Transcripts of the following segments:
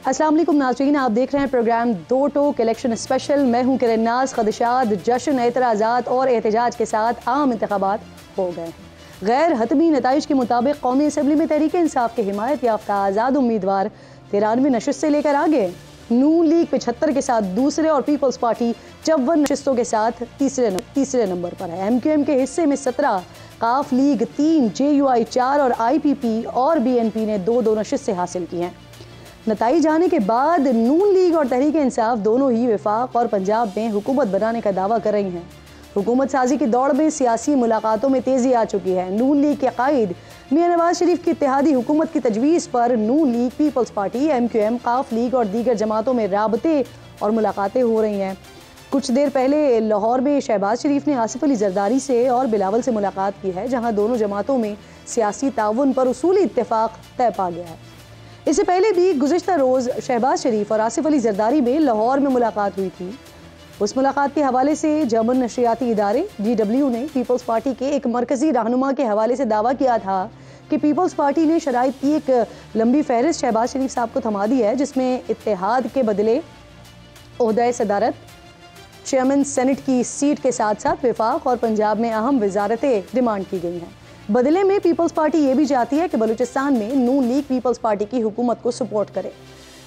अस्सलाम वालेकुम नाज़रीन, आप देख रहे हैं प्रोग्राम दो टोक इलेक्शन स्पेशल। मैं हूं किरण नाज। खदशात, जश्न, एतराज़ात और एहतजाज के साथ आम इंतखाबात हो गए हैं। गैर हतमी नताइज के मुताबिक कौमी असम्बली में तहरीक इंसाफ के हिमायत याफ्ता आज़ाद उम्मीदवार 93 नशिस्त से लेकर आगे। नून लीग 75 के साथ दूसरे और पीपल्स पार्टी 54 नशिस्तों के साथ तीसरे नंबर पर है। MQM के हिस्से में 17, काफ लीग 3, JUI 4 और IPP और BNP ने 2 नशिस्तें हासिल की हैं। नताइज आने के बाद नून लीग और तहरीक इंसाफ दोनों ही वफाक और पंजाब में हुकूमत बनाने का दावा कर रही हैं। हुकूमत साजी की दौड़ में सियासी मुलाकातों में तेज़ी आ चुकी है। नून लीग के कायद मियां नवाज शरीफ की इत्तेहादी हुकूमत की तजवीज़ पर नून लीग, पीपल्स पार्टी, MQM, काफ लीग और दीगर जमातों में राबते और मुलाकातें हो रही हैं। कुछ देर पहले लाहौर में शहबाज शरीफ ने आसिफ अली जरदारी से और बिलावल से मुलाकात की है, जहाँ दोनों जमातों में सियासी ताउन पर उसूली इत्तेफाक तय पा गया है। इससे पहले भी गुज़िश्ता रोज़ शहबाज शरीफ और आसिफ अली जरदारी में लाहौर में मुलाकात हुई थी। उस मुलाकात के हवाले से जर्मन नशरियाती इदारे DW ने पीपल्स पार्टी के एक मरकज़ी रहनुमा के हवाले से दावा किया था कि पीपल्स पार्टी ने शराइत की एक लंबी फहरिस्त शहबाज शरीफ साहब को थमा दी है, जिसमें इत्तेहाद के बदले ओहदा सदारत, चेयरमैन सेनेट की सीट के साथ साथ वफाक और पंजाब में अहम वजारतें डिमांड की गई हैं। बदले में पीपल्स पार्टी ये भी चाहती है कि बलूचिस्तान में नून लीग पीपल्स पार्टी की हुकूमत को सपोर्ट करे।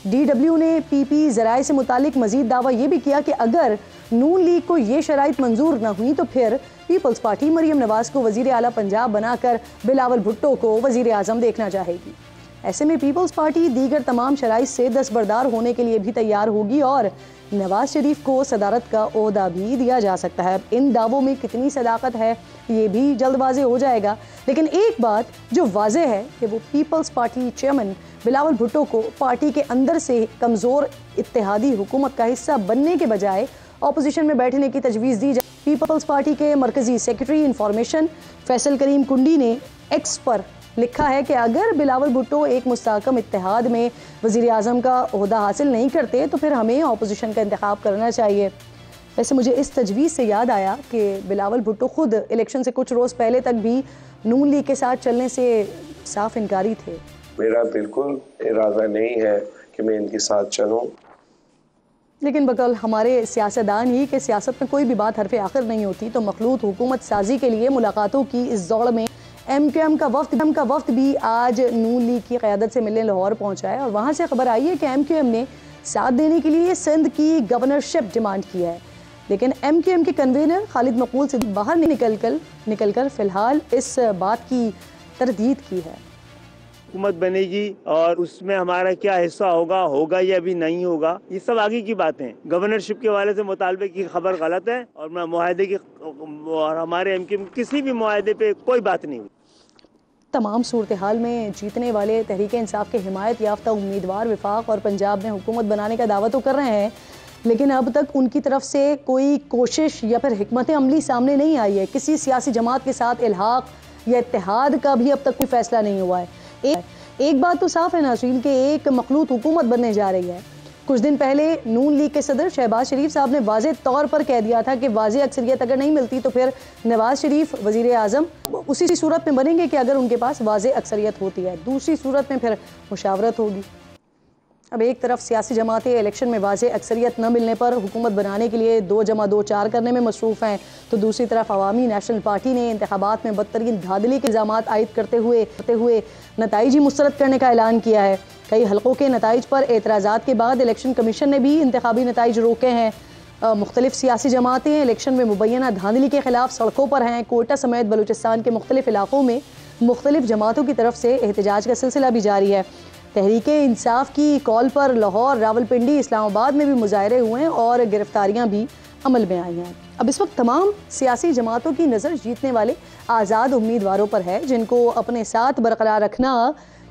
DW ने PP ज़राए से मुतालिक मजीद दावा ये भी किया कि अगर नून लीग को ये शराइत मंजूर न हुई तो फिर पीपल्स पार्टी मरियम नवाज को वज़ीर आला पंजाब बनाकर बिलावल भुट्टो को वज़ीर आज़म देखना चाहेगी। ऐसे में पीपल्स पार्टी दीगर तमाम शराइत से दस्तबरदार होने के लिए भी तैयार होगी और नवाज शरीफ को सदारत का ओहदा भी दिया जा सकता है। इन दावों में कितनी सदाकत है ये भी जल्द वाज़े हो जाएगा, लेकिन एक बात जो वाज़े है कि वो पीपल्स पार्टी चेयरमैन बिलावल भुट्टो को पार्टी के अंदर से कमज़ोर इत्तेहादी हुकूमत का हिस्सा बनने के बजाय अपोजिशन में बैठने की तजवीज़ दी जाए। पीपल्स पार्टी के मरकज़ी सेक्रेटरी इंफॉर्मेशन फैसल करीम कुंडी ने X पर लिखा है कि अगर बिलावल भुट्टो एक मुस्तहकम इत्तेहाद में वज़ीर आज़म का ओहदा हासिल नहीं करते तो फिर हमें अपोजिशन का इंतखाब करना चाहिए। वैसे मुझे इस तजवीज़ से याद आया कि बिलावल भुट्टो खुद इलेक्शन से कुछ रोज़ पहले तक भी नून लीग के साथ चलने से साफ इनकारी थे। मेरा बिल्कुल इरादा नहीं है कि मैं इनके साथ चलूं। लेकिन बकौल हमारे सियासतदान ही कि सियासत में कोई भी बात हरफ़े आखिर नहीं होती, तो मखलूत हुकूमत साजी के लिए मुलाकातों की इस दौड़ में MQM का वफ्द भी आज नून लीग की क़यादत से मिलने लाहौर पहुंचा है और वहां से खबर आई है कि MQM ने साथ देने के लिए सिंध की गवर्नरशिप डिमांड की है। लेकिन MQM के कन्वीनर खालिद मकबूल से बाहर निकलकर फ़िलहाल इस बात की तरदीद की है। हुकूमत बनेगी और उसमें हमारा क्या हिस्सा होगा या भी नहीं होगा, ये सब आगे की बातें। गवर्नरशिप के हवाले से मुतालबे की खबर गलत है और मुआहदे की और हमारे MQM किसी भी मुआहदे पे कोई बात नहीं हुई। तमाम सूरत हाल में जीतने वाले तहरीक इंसाफ के हिमायत याफ्ता उम्मीदवार वफाक और पंजाब में हुकूमत बनाने का दावा तो कर रहे हैं, लेकिन अब तक उनकी तरफ से कोई कोशिश या फिर हिकमत अमली सामने नहीं आई है। किसी सियासी जमात के साथ इल्हाक या इत्तेहाद का भी अब तक कोई फैसला नहीं हुआ है। एक बात तो साफ है नाज़रीन कि एक मखलूत हुकूमत बनने जा रही है। कुछ दिन पहले नून लीग के सदर शहबाज शरीफ साहब ने वाज़े तौर पर कह दिया था कि वाज़े अक्सरियत अगर नहीं मिलती तो फिर नवाज शरीफ वज़ीर आज़म उसी सूरत में बनेंगे कि अगर उनके पास वाज़े अक्सरियत होती है, दूसरी सूरत में फिर मुशावरत होगी। अब एक तरफ सियासी जमातें इलेक्शन में वाज़े अक्सरियत न मिलने पर हुकूमत बनाने के लिए 2+2=4 करने में मसरूफ़ हैं, तो दूसरी तरफ अवामी नेशनल पार्टी ने इंतखाबात में बदतरीन धांधली के इल्ज़ामात आयद करते हुए नताइज ही मुस्तरद करने का ऐलान किया है। कई हलकों के नताइज पर एतराज़ात के बाद इलेक्शन कमीशन ने भी इंतखाबी नताइज रोके हैं। मुख्तलिफ सियासी जमातें इलेक्शन में मुबैना धांधली के खिलाफ सड़कों पर हैं। कोयटा समेत बलूचिस्तान के मुख्तलिफ इलाकों में मुख्तलिफ जमातों की तरफ से एहतजाज का सिलसिला भी जारी है। तहरीक इंसाफ की कॉल पर लाहौर, रावलपिंडी, इस्लामाबाद में भी मुजाहरे हुए हैं और गिरफ्तारियां भी अमल में आई हैं। अब इस वक्त तमाम सियासी जमातों की नज़र जीतने वाले आज़ाद उम्मीदवारों पर है, जिनको अपने साथ बरकरार रखना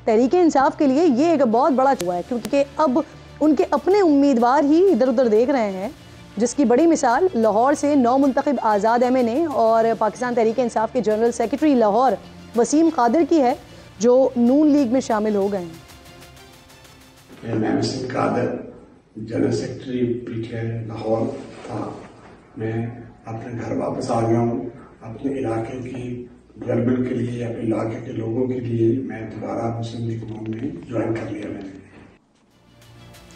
तहरीक इंसाफ के लिए ये एक बहुत बड़ा हुआ है, क्योंकि अब उनके अपने उम्मीदवार ही इधर उधर देख रहे हैं। जिसकी बड़ी मिसाल लाहौर से नौ मुंतखब आज़ाद MNA और पाकिस्तान तहरीक इंसाफ के जनरल सेक्रेटरी लाहौर वसीम कादिर की है, जो नून लीग में शामिल हो गए हैं। मैं वसीम कादिर जनरल सेक्रेटरी पीके लाहौर था। मैं अपने घर वापस आ गया हूँ। अपने इलाके की डेवलपमेंट के लिए, अपने इलाके के लोगों के लिए मैं दोबारा मुस्लिम लीग में ज्वाइन कर लिया मैंने।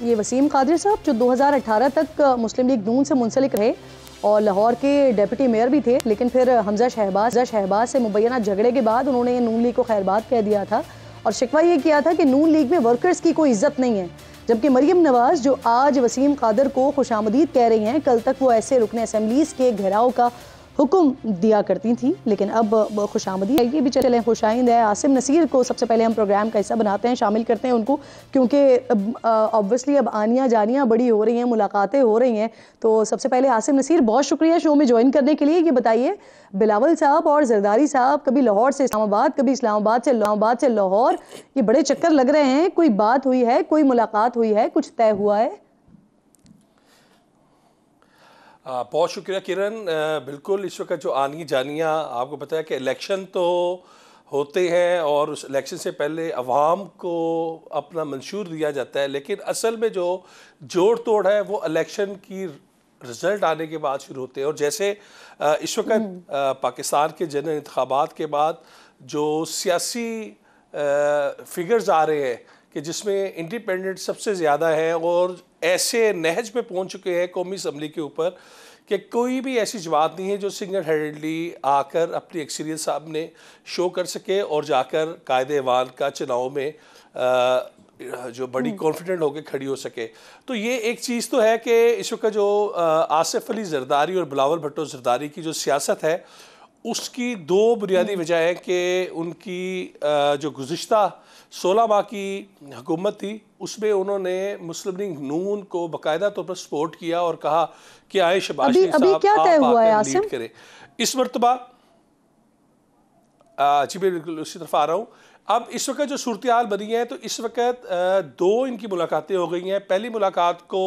ये वसीम कादिर साहब जो 2018 तक मुस्लिम लीग नून से मुंसलिक रहे और लाहौर के डिप्टी मेयर भी थे, लेकिन फिर हमजा शहबाज से मुबैना झगड़े के बाद उन्होंने नून लीग को खैरबाद कह दिया था और शिकवा ये किया था कि नून लीग में वर्कर्स की कोई इज्जत नहीं है। जबकि मरियम नवाज जो आज वसीम कादिर को खुशामदीद कह रही हैं, कल तक वो ऐसे रुकने असेंबलीज के घेराव का हुक्म दिया करती थी, लेकिन अब खुशामदीद ये भी चलें खुशाइंद है। आसिम नसीर को सबसे पहले हम प्रोग्राम का हिस्सा बनाते हैं, शामिल करते हैं उनको, क्योंकि ऑब्वियसली अब आनियाँ जानियाँ बड़ी हो रही हैं, मुलाकातें हो रही हैं। तो सबसे पहले आसिम नसीर, बहुत शुक्रिया शो में ज्वाइन करने के लिए। ये बताइए, बिलावल साहब और जरदारी साहब कभी लाहौर से इस्लामाबाद, कभी इस्लामाबाद से लाहौर, ये बड़े चक्कर लग रहे हैं, कोई बात हुई है, कोई मुलाकात हुई है, कुछ तय हुआ है? बहुत शुक्रिया किरण। बिल्कुल, इस वक्त जो आनी जानियाँ, आपको पता है कि इलेक्शन तो होते हैं और उस इलेक्शन से पहले अवाम को अपना मंशूर दिया जाता है, लेकिन असल में जो जोड़ तोड़ है वो इलेक्शन की रिज़ल्ट आने के बाद शुरू होते हैं। और जैसे इस वक्त पाकिस्तान के जनरल इंतखाबात के बाद जो सियासी फिगर्स आ रहे हैं कि जिसमें इंडिपेंडेंट सबसे ज़्यादा है और ऐसे नहज पे पहुंच चुके हैं कौमी असम्बली के ऊपर कि कोई भी ऐसी जमात नहीं है जो सिंगल हैंडेडली आकर अपनी अक्सरियत सामने शो कर सके और जाकर कायदे अवान का चुनाव में जो बड़ी कॉन्फिडेंट होकर खड़ी हो सके। तो ये एक चीज़ तो है कि इस वक्त जो आसिफ अली जरदारी और बिलावल भुट्टो जरदारी की जो सियासत है उसकी दो बुनियादी वजह है कि उनकी जो गुज़िश्ता 16 माह की हुकूमत थी उसमें उन्होंने मुस्लिम लीग नून को बाकायदा तौर पर सपोर्ट किया और कहा कि आए शहबाज शरीफ साहब आप आकर लीड करें। इस मरतबा जी बिल्कुल उसी तरफ आ रहा हूँ। अब इस वक्त जो सूरत हाल बनी है तो इस वक्त दो इनकी मुलाकातें हो गई हैं। पहली मुलाकात को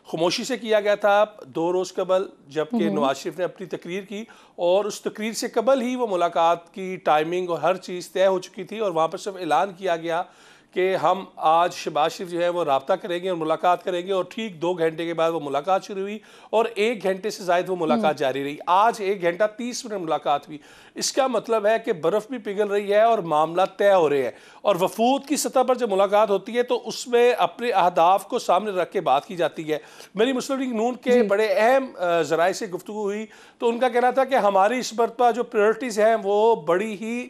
खामोशी से किया गया था 2 रोज़ कबल, जबकि नवाज शरीफ ने अपनी तकरीर की और उस तकरीर से कबल ही वो मुलाकात की टाइमिंग और हर चीज़ तय हो चुकी थी और वहाँ पर सिर्फ ऐलान किया गया कि हम आज शहबाज शरीफ जो है वो रब्ता करेंगे और मुलाकात करेंगे और ठीक 2 घंटे के बाद वो मुलाकात शुरू हुई और 1 घंटे से ज़ायद वो मुलाकात जारी रही। आज 1 घंटा 30 मिनट मुलाकात हुई। इसका मतलब है कि बर्फ़ भी पिघल रही है और मामला तय हो रहे हैं और वफूद की सतह पर जब मुलाकात होती है तो उसमें अपने अहदाफ को सामने रख के बात की जाती है। मेरी मुस्लिम लीग नून के बड़े अहम ज़राए से गुफ्तगू हुई तो उनका कहना था कि हमारी इस मरतबा जो प्रायोरिटीज़ हैं वो बड़ी ही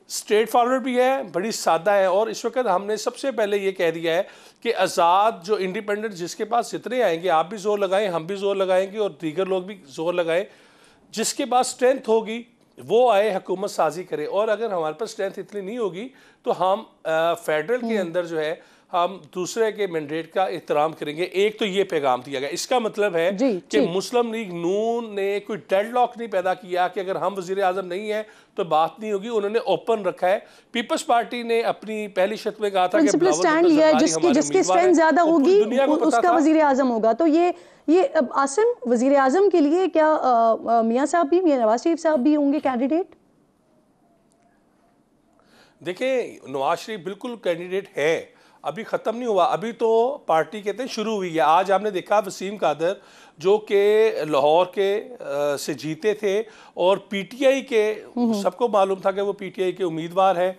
स्ट्रेट फॉरवर्ड भी है, बड़ी सादा है और इस वक्त हमने सबसे पहले ये कह दिया है कि आज़ाद जो इंडिपेंडेंट जिसके पास जितने आएंगे आप भी जोर लगाएं, हम भी जोर लगाएंगे और दीगर लोग भी जोर लगाएं, जिसके पास स्ट्रेंथ होगी वो आए हुकूमत साजी करे। और अगर हमारे पास स्ट्रेंथ इतनी नहीं होगी तो हम फेडरल के अंदर जो है हम दूसरे के मैंडेट का एहतराम करेंगे। एक तो ये पैगाम दिया गया। इसका मतलब है कि मुस्लिम लीग नून ने कोई डेडलॉक नहीं पैदा किया कि अगर हम वज़ीर आज़म नहीं है तो बात नहीं होगी। उन्होंने ओपन रखा है। पीपल्स पार्टी ने अपनी पहली शर्त में कहा था कि स्टैंड लिया है जिसकी स्ट्रेंथ ज्यादा होगी उसका वज़ीर आज़म होगा। तो ये आसिम वज़ीर आज़म के लिए क्या मियां साहब भी, मियां नवाज शरीफ साहब भी होंगे कैंडिडेट? देखिए, नवाज शरीफ बिल्कुल कैंडिडेट है, अभी ख़त्म नहीं हुआ, अभी तो पार्टी कहते हैं शुरू हुई है। आज आपने देखा वसीम कादर जो कि लाहौर के से जीते थे और पीटीआई के सबको मालूम था कि वो पीटीआई के उम्मीदवार हैं,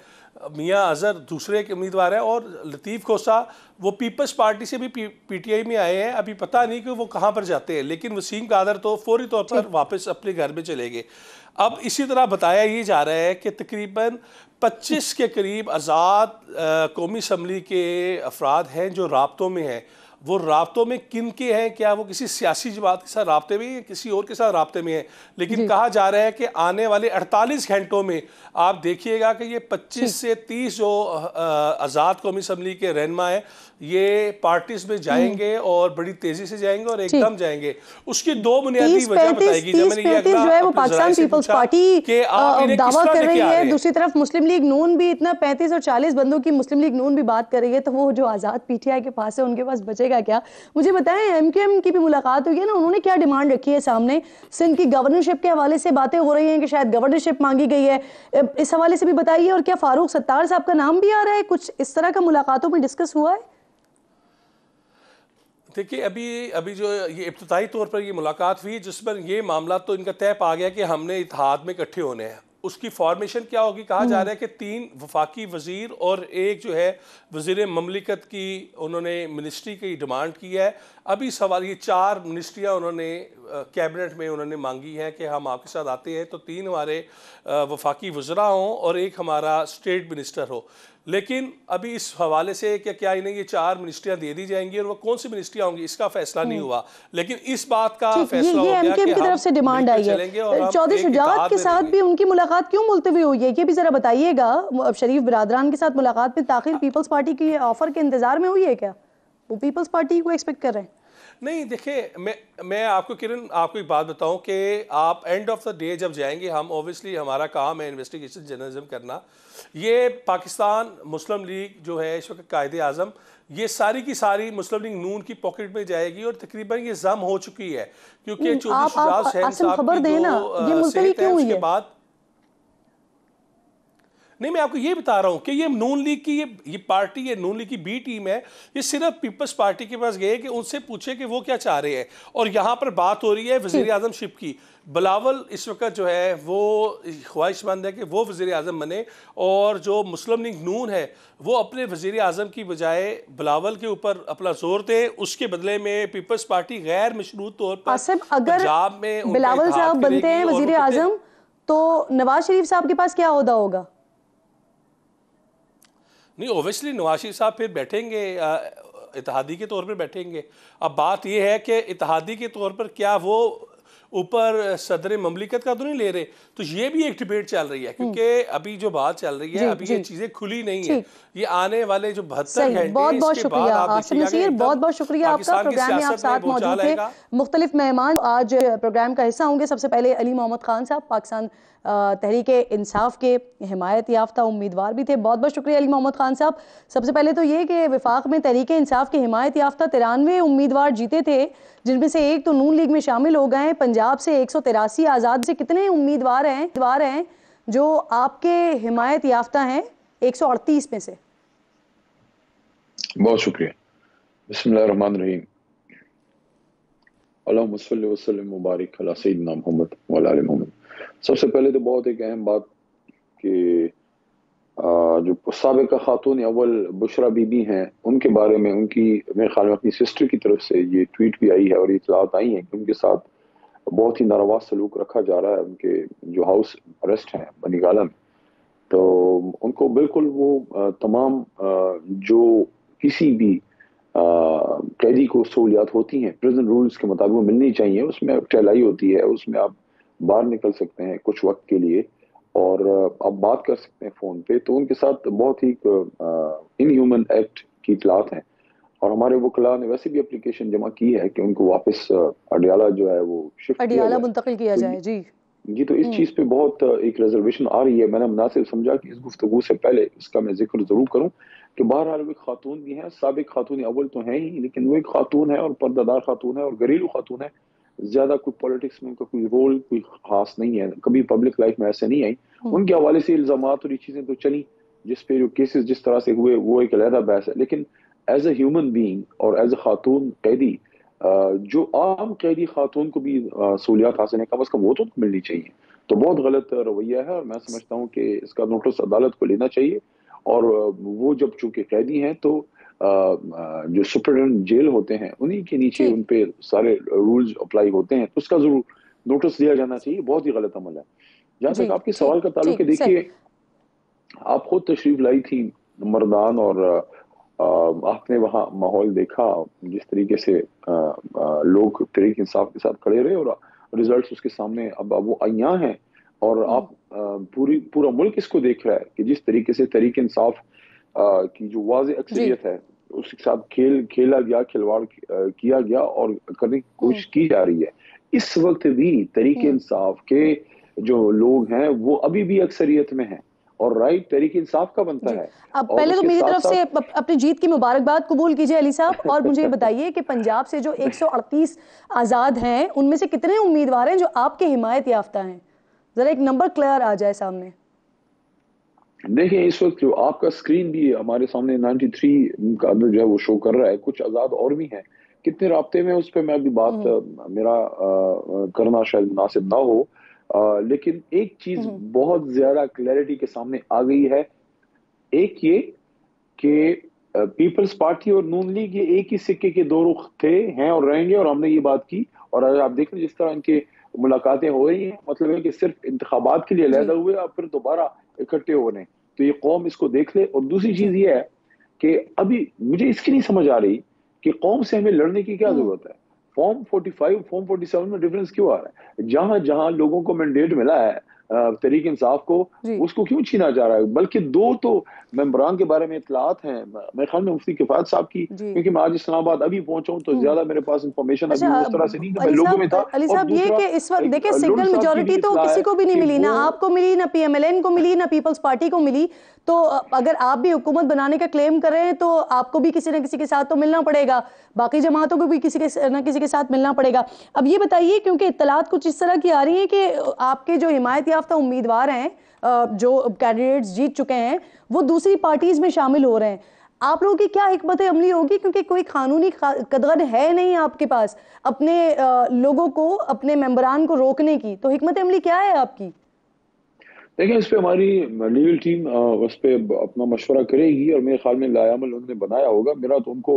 मियां अजहर दूसरे के उम्मीदवार हैं और लतीफ़ खोसा वो पीपल्स पार्टी से भी पीटीआई में आए हैं। अभी पता नहीं कि वो कहाँ पर जाते हैं, लेकिन वसीम कादर तो फौरी तौर पर वापस अपने घर में चले गए। अब इसी तरह बताया ये जा रहा है कि तकरीबन 25 के करीब आज़ाद कौमी असम्बली के अफराद हैं जो राब्तों में हैं। वो राब्तों में किन के हैं, क्या वो किसी सियासी जमात के साथ राब्ते में या किसी और के साथ राब्ते में है, लेकिन कहा जा रहा है कि आने वाले 48 घंटों में आप देखिएगा कि ये 25 से 30 जो आज़ाद कौमी असम्बली के रहनुमा हैं ये पार्टीज में जाएंगे और बड़ी तेजी से जाएंगे और एकदम जाएंगे। उसकी 2 बुनियादी वजह बताएगी। जो है वो पाकिस्तान पीपल्स पार्टी दावा कर रही है, दूसरी तरफ मुस्लिम लीग नून भी इतना 35 और 40 बंदों की मुस्लिम लीग नून भी बात कर रही है, तो वो जो आज़ाद पीटीआई के पास है उनके पास बचेगा क्या? मुझे बताएं, एमकेएम की भी मुलाकात हुई है ना, उन्होंने क्या डिमांड रखी है सामने? सिंध की गवर्नरशिप के हवाले से बातें हो रही हैं कि शायद गवर्नरशिप मांगी गई है, इस हवाले से भी बताइए। और क्या फारूक सत्तार साहब का नाम भी आ रहा है? कुछ इस तरह का मुलाकातों में डिस्कस हुआ है? देखिए, अभी जो ये इब्तिदाई तौर पर ये मुलाकात हुई जिस पर ये मामला तो इनका तय पा गया कि हमने इत्तेहाद में इकट्ठे होने हैं। उसकी फॉर्मेशन क्या होगी? कहा जा रहा है कि 3 वफाकी वजीर और एक जो है वजीर ममलिकत की उन्होंने मिनिस्ट्री की डिमांड की है। अभी सवाल ये 4 मिनिस्ट्रियाँ उन्होंने कैबिनेट में उन्होंने मांगी हैं कि हम आपके साथ आते हैं तो 3 हमारे वफाकी वज़रा हों और एक हमारा स्टेट मिनिस्टर हो। लेकिन अभी इस हवाले से क्या इन्हें ये 4 मिनिस्ट्रियाँ दे दी जाएंगी और वो कौन सी मिनिस्ट्रियाँ होंगी इसका फैसला नहीं हुआ, लेकिन इस बात का फैसला हो गया कि एमकेएम की तरफ से डिमांड आई है। चौधरी शुजात के साथ भी उनकी मुलाकात क्यों मुलतवी हुई है, ये भी जरा बताइएगा। शरीफ बिरादरान के साथ मुलाकात में ताखिर पीपल्स पार्टी की ऑफर के इंतजार में हुई है क्या? वो पीपल्स पार्टी को एक्सपेक्ट कर रहे हैं? नहीं, देखिए मैं आपको किरण आपको एक बात बताऊं कि आप एंड ऑफ द डे जब जाएंगे, हम ऑब्वियसली हमारा काम है इन्वेस्टिगेशन जर्नलिज्म करना। ये पाकिस्तान मुस्लिम लीग जो है इस वक्त कायदे आज़म, ये सारी की सारी मुस्लिम लीग नून की पॉकेट में जाएगी और तकरीबन ये जम हो चुकी है, क्योंकि चौधरी शुजात शहरी साहब की जो सेहत है उसके बाद। नहीं, मैं आपको ये बता रहा हूँ कि ये नून लीग की ये पार्टी, ये नून लीग की बी टीम है। ये सिर्फ पीपल्स पार्टी के पास गए कि उनसे पूछे कि वो क्या चाह रहे हैं, और यहाँ पर बात हो रही है वज़ीर आज़म शिप की। बिलावल इस वक्त जो है वो ख्वाहिशमंद है कि वो वज़ीर आज़म बने, और जो मुस्लिम लीग नून है वो अपने वज़ीर आज़म की बजाय बिलावल के ऊपर अपना जोर दे। उसके बदले में पीपल्स पार्टी गैर मशरूत तौर पर पंजाब में बिलावल साहब बनते हैं वज़ीर आज़म तो नवाज शरीफ साहब के पास क्या ओहदा होगा? नहीं, ओबियसली नवाज शरीफ साहब फिर बैठेंगे, इत्तेहादी के तौर पर बैठेंगे। अब बात यह है कि इत्तेहादी के तौर पर क्या वो ऊपर सदर ममलिकत का तो नहीं ले रहे, तो ये भी एक डिबेट चल रही है, क्योंकि अभी जो बात चल रही है अभी ये चीजें खुली नहीं है। ये आने वाले जो 72 घंटे, बहुत बहुत शुक्रिया आसिम नसीर, बहुत बहुत शुक्रिया आपका। प्रोग्राम में आप साथ मौजूद थे मुख्तलिफ मेहमान आज प्रोग्राम का हिस्सा होंगे। सबसे पहले अली मोहम्मद खान साहब, पाकिस्तान तहरीक इंसाफ के हिमायत याफ्ता उम्मीदवार भी थे। बहुत बहुत शुक्रिया अली मोहम्मद खान साहब। सबसे पहले तो ये कि विफाक में तहरीक इंसाफ के हिमायत याफ्ता 93 उम्मीदवार जीते थे, जिनमें से एक तो नून लीग में शामिल हो गए। पंजाब से 183, आज़ाद से कितने उम्मीदवार हैं जो आपके हिमायत याफ्ता हैं 138 में से? बहुत शुक्रिया। बिस्मिल्लाहिर्रहमानिर्रहीम। अल्लाहुम्मा सल्लि व सल्लिम मुबारक अला सय्यिदिना मुहम्मद व अला आलि मुहम्मद। सबसे पहले तो बहुत एक अहम बात कि जो साबिक़ा खातून अव्वल बुशरा बीबी हैं, उनके बारे में उनकी मेरे ख्याल में अपनी सिस्टर की तरफ से ये ट्वीट भी आई है और इतलात आई हैं कि उनके साथ बहुत ही नारवा सलूक रखा जा रहा है। उनके जो हाउस अरेस्ट हैं बनी गाला में, तो उनको बिल्कुल वो तमाम जो किसी भी कैदी को सहूलियात होती हैं प्रिजन रूल्स के मुताबिक वो मिलनी चाहिए। उसमें टहलाई होती है, उसमें आप बाहर निकल सकते हैं कुछ वक्त के लिए और आप बात कर सकते हैं फ़ोन पे। तो उनके साथ बहुत ही इनह्यूमन एक्ट की इतलात हैं और हमारे वकला ने वैसे भी एप्लीकेशन जमा की है कि उनको वापस अडियाला जो है वो शिफ्ट अडियाला मुंतकिल किया जाए। जी, तो इस चीज़ पे बहुत एक रिजर्वेशन आ रही है। मैंने मुनासिब समझा कि इस गुफ्तगू से पहले इसका मैं जिक्र जरूर करूं कि बहरहाल वो एक खातून भी हैं, साबिक खातून अव्वल तो हैं ही, लेकिन वो एक खातून है और पर्दादार खातून है और घरेलू खातून है। ज्यादा कोई पॉलिटिक्स में उनका कोई रोल कोई खास नहीं है, कभी पब्लिक लाइफ में ऐसे नहीं आई। उनके हवाले से इल्जामात और ये चीजें तो चली, जिस पे जो केसेस जिस तरह से हुए वो एक अलहदा बहस है, लेकिन एज ए ह्यूमन बीइंग और एज ए खातून कैदी, जो आम कैदी खातून को भी सहूलियात हासिल है कम अज कम वो तो मिलनी चाहिए। तो बहुत गलत रवैया है और मैं समझता हूँ कि इसका नोटिस अदालत को लेना चाहिए। और वो जब चूंकि कैदी हैं तो जो सुपरिटेंडेंट जेल होते हैं उन्हीं के नीचे उन पे सारे रूल्स अप्लाई होते हैं, तो उसका जरूर नोटिस दिया जाना चाहिए। बहुत ही गलत अमल है। जहां तक आपके सवाल का ताल्लुक है, देखिए आप खुद तशरीफ लाई थी मर्दान और आपने वहाँ माहौल देखा, जिस तरीके से लोग तहरीक इंसाफ के साथ खड़े रहे और रिजल्ट्स उसके सामने अब वो अय्यां हैं। और आप पूरा मुल्क इसको देख रहा है कि जिस तरीके से तहरीक इंसाफ की जो वाज़े अक्सरियत है उसके साथ खेला गया, खिलवाड़ किया गया और करने की कोशिश की जा रही है। इस वक्त भी तहरीक इंसाफ के जो लोग हैं वो अभी भी अक्सरियत में हैं और राइट तहरीक इंसाफ का बनता है। अब पहले तो मेरी तरफ से अपनी जीत की मुबारकबाद कबूल कीजिए अली साहब, और मुझे बताइए कि पंजाब से जो 138 आज़ाद हैं उनमें से कितने उम्मीदवार हैं जो आपके हिमायत याफ्ता हैं? जरा एक नंबर क्लियर आ जाए सामने। देखिए इस वक्त जो आपका स्क्रीन भी हमारे सामने 93 का जो है वो शो कर रहा है, कुछ आज़ाद और भी हैं। कितने राब्ते में उस पर मैं अभी बात मेरा करना शायद मुनासिब ना हो, लेकिन एक चीज बहुत ज्यादा क्लैरिटी के सामने आ गई है। एक ये कि पीपल्स पार्टी और नून लीग ये एक ही सिक्के के दो रुख थे, हैं और रहेंगे, और हमने ये बात की। और आज आप देख रहे जिस तरह इनके मुलाकातें हो रही हैं, मतलब है कि सिर्फ इंतखाबात के लिए अलहदा हुए और फिर दोबारा इकट्ठे होने। तो ये कौम इसको देख ले। और दूसरी चीज ये है कि अभी मुझे इसकी नहीं समझ आ रही कि कौम से हमें लड़ने की क्या जरूरत है। फॉर्म 45 फॉर्म 47 में डिफरेंस क्यों आ रहा है? जहां जहां लोगों को मैंडेट मिला है तहरीक इंसाफ को, उसको क्यों छीना जा रहा है? बल्कि दो तो मेंबरान के बारे में इतलात हैं मेरे ख्याल में मुफ्ती किफायत साहब की, क्योंकि मैं आज इस्लामाबाद अभी पहुंचा हूं तो ज्यादा मेरे पास इंफॉर्मेशन अभी उस तरह से नहीं कि मैं लोगों में था। अली साहब, ये कि इस वक्त देखिए सिंगल मेजॉरिटी तो किसी को भी नहीं मिली, ना आपको मिली, ना PMLN को मिली, ना पीपल्स पार्टी को मिली। तो अगर आप भी हुकूमत बनाने का क्लेम कर रहे हैं तो आपको भी किसी न किसी के साथ तो मिलना पड़ेगा, बाकी जमातों को भी किसी के न किसी के साथ मिलना पड़ेगा। अब ये बताइए, क्योंकि इत्तलात कुछ इस तरह की आ रही है कि आपके जो हिमायत याफ्ता उम्मीदवार हैं, जो कैंडिडेट्स जीत चुके हैं, वो दूसरी पार्टीज में शामिल हो रहे हैं। आप लोगों की क्या हिकमत अमली होगी, क्योंकि कोई कानूनी कदर है नहीं आपके पास अपने लोगों को, अपने मेंबरान को रोकने की, तो हिकमत अमली क्या है आपकी? देखिए, इस पे हमारी लीगल टीम उस पे अपना मशवरा करेगी और मेरे ख्याल में लायामल उन्होंने बनाया होगा। मेरा तो उनको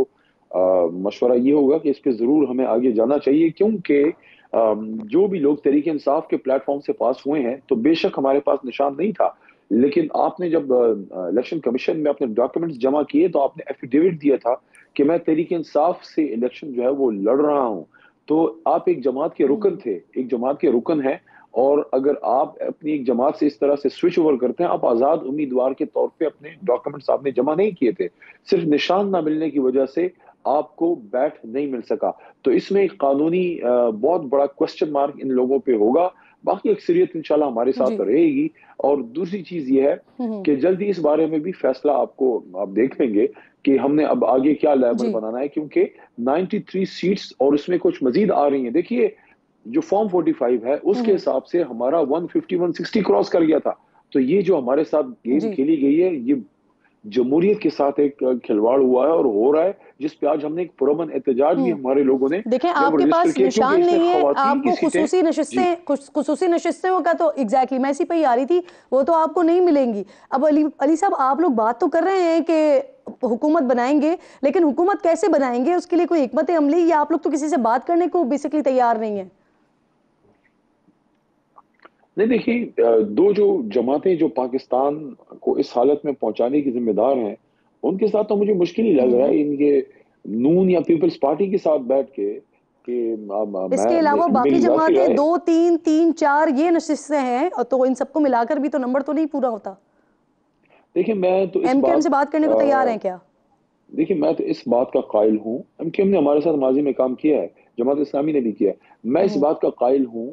मशवरा ये होगा कि इस पे जरूर हमें आगे जाना चाहिए, क्योंकि जो भी लोग तहरीक इंसाफ के प्लेटफॉर्म से पास हुए हैं तो बेशक हमारे पास निशान नहीं था, लेकिन आपने जब इलेक्शन कमीशन में अपने डॉक्यूमेंट्स जमा किए तो आपने एफिडेविट दिया था कि मैं तहरीक इंसाफ से इलेक्शन जो है वो लड़ रहा हूं। तो आप एक जमात के रुकन थे, एक जमात के रुकन हैं, और अगर आप अपनी एक जमात से इस तरह से स्विच ओवर करते हैं, आप आजाद उम्मीदवार के तौर पे अपने डॉक्यूमेंट्स आपने जमा नहीं किए थे, सिर्फ निशान ना मिलने की वजह से आपको बैठ नहीं मिल सका। तो इसमें एक कानूनी बहुत बड़ा क्वेश्चन मार्क इन लोगों पे होगा। बाकी अक्सरियत इंशाल्लाह हमारे साथ रहेगी। और दूसरी चीज ये है कि जल्दी इस बारे में भी फैसला आप देख लेंगे कि हमने अब आगे क्या लेवल बनाना है, क्योंकि 93 सीट्स और उसमें कुछ मजीद आ रही हैं। देखिए, जो फॉर्म 45 है उसके हिसाब से हमारा 150 160 क्रॉस कर गया था। तो ये जो हमारे साथ गेम खेली गई है, ये जमहूरियत के साथ एक खिलवाड़ हुआ है और हो रहा है, जिस पे आज हमने एक पुरअमन एहतजाज भी हमारे लोगों ने। देखें, आपके पास निशान नहीं है, आपको खुसूसी नशिस्तें का तो एग्जैक्टली मैं इसी पे ही आ रही थी, वो तो आपको नहीं मिलेंगी। अब अली साहब, आप लोग बात तो कर रहे हैं कि हुकूमत बनाएंगे, लेकिन हुकूमत कैसे बनाएंगे, उसके लिए कोई हिकमत अमली, या आप लोग तो किसी से बात करने को बेसिकली तैयार नहीं है? नहीं, देखिए, दो जो जमातें जो पाकिस्तान को इस हालत में पहुंचाने की जिम्मेदार हैं, उनके साथ तो मुझे मुश्किल ही लग रहा है इनके नून या पीपल्स पार्टी के साथ बैठ के कि इसके अलावा बाकी जमातें 2 3 3 4 ये नशिस्तें हैं, और तो इन सबको मिलाकर भी तो नंबर तो नहीं पूरा होता। देखिए, मैं तो MKM से बात करने को तैयार हैं क्या? देखिए, मैं तो इस बात का कायल हूँ, MKM ने हमारे साथ माजी में काम किया है, जमात इस्लामी ने भी किया। मैं इस बात का कायल हूँ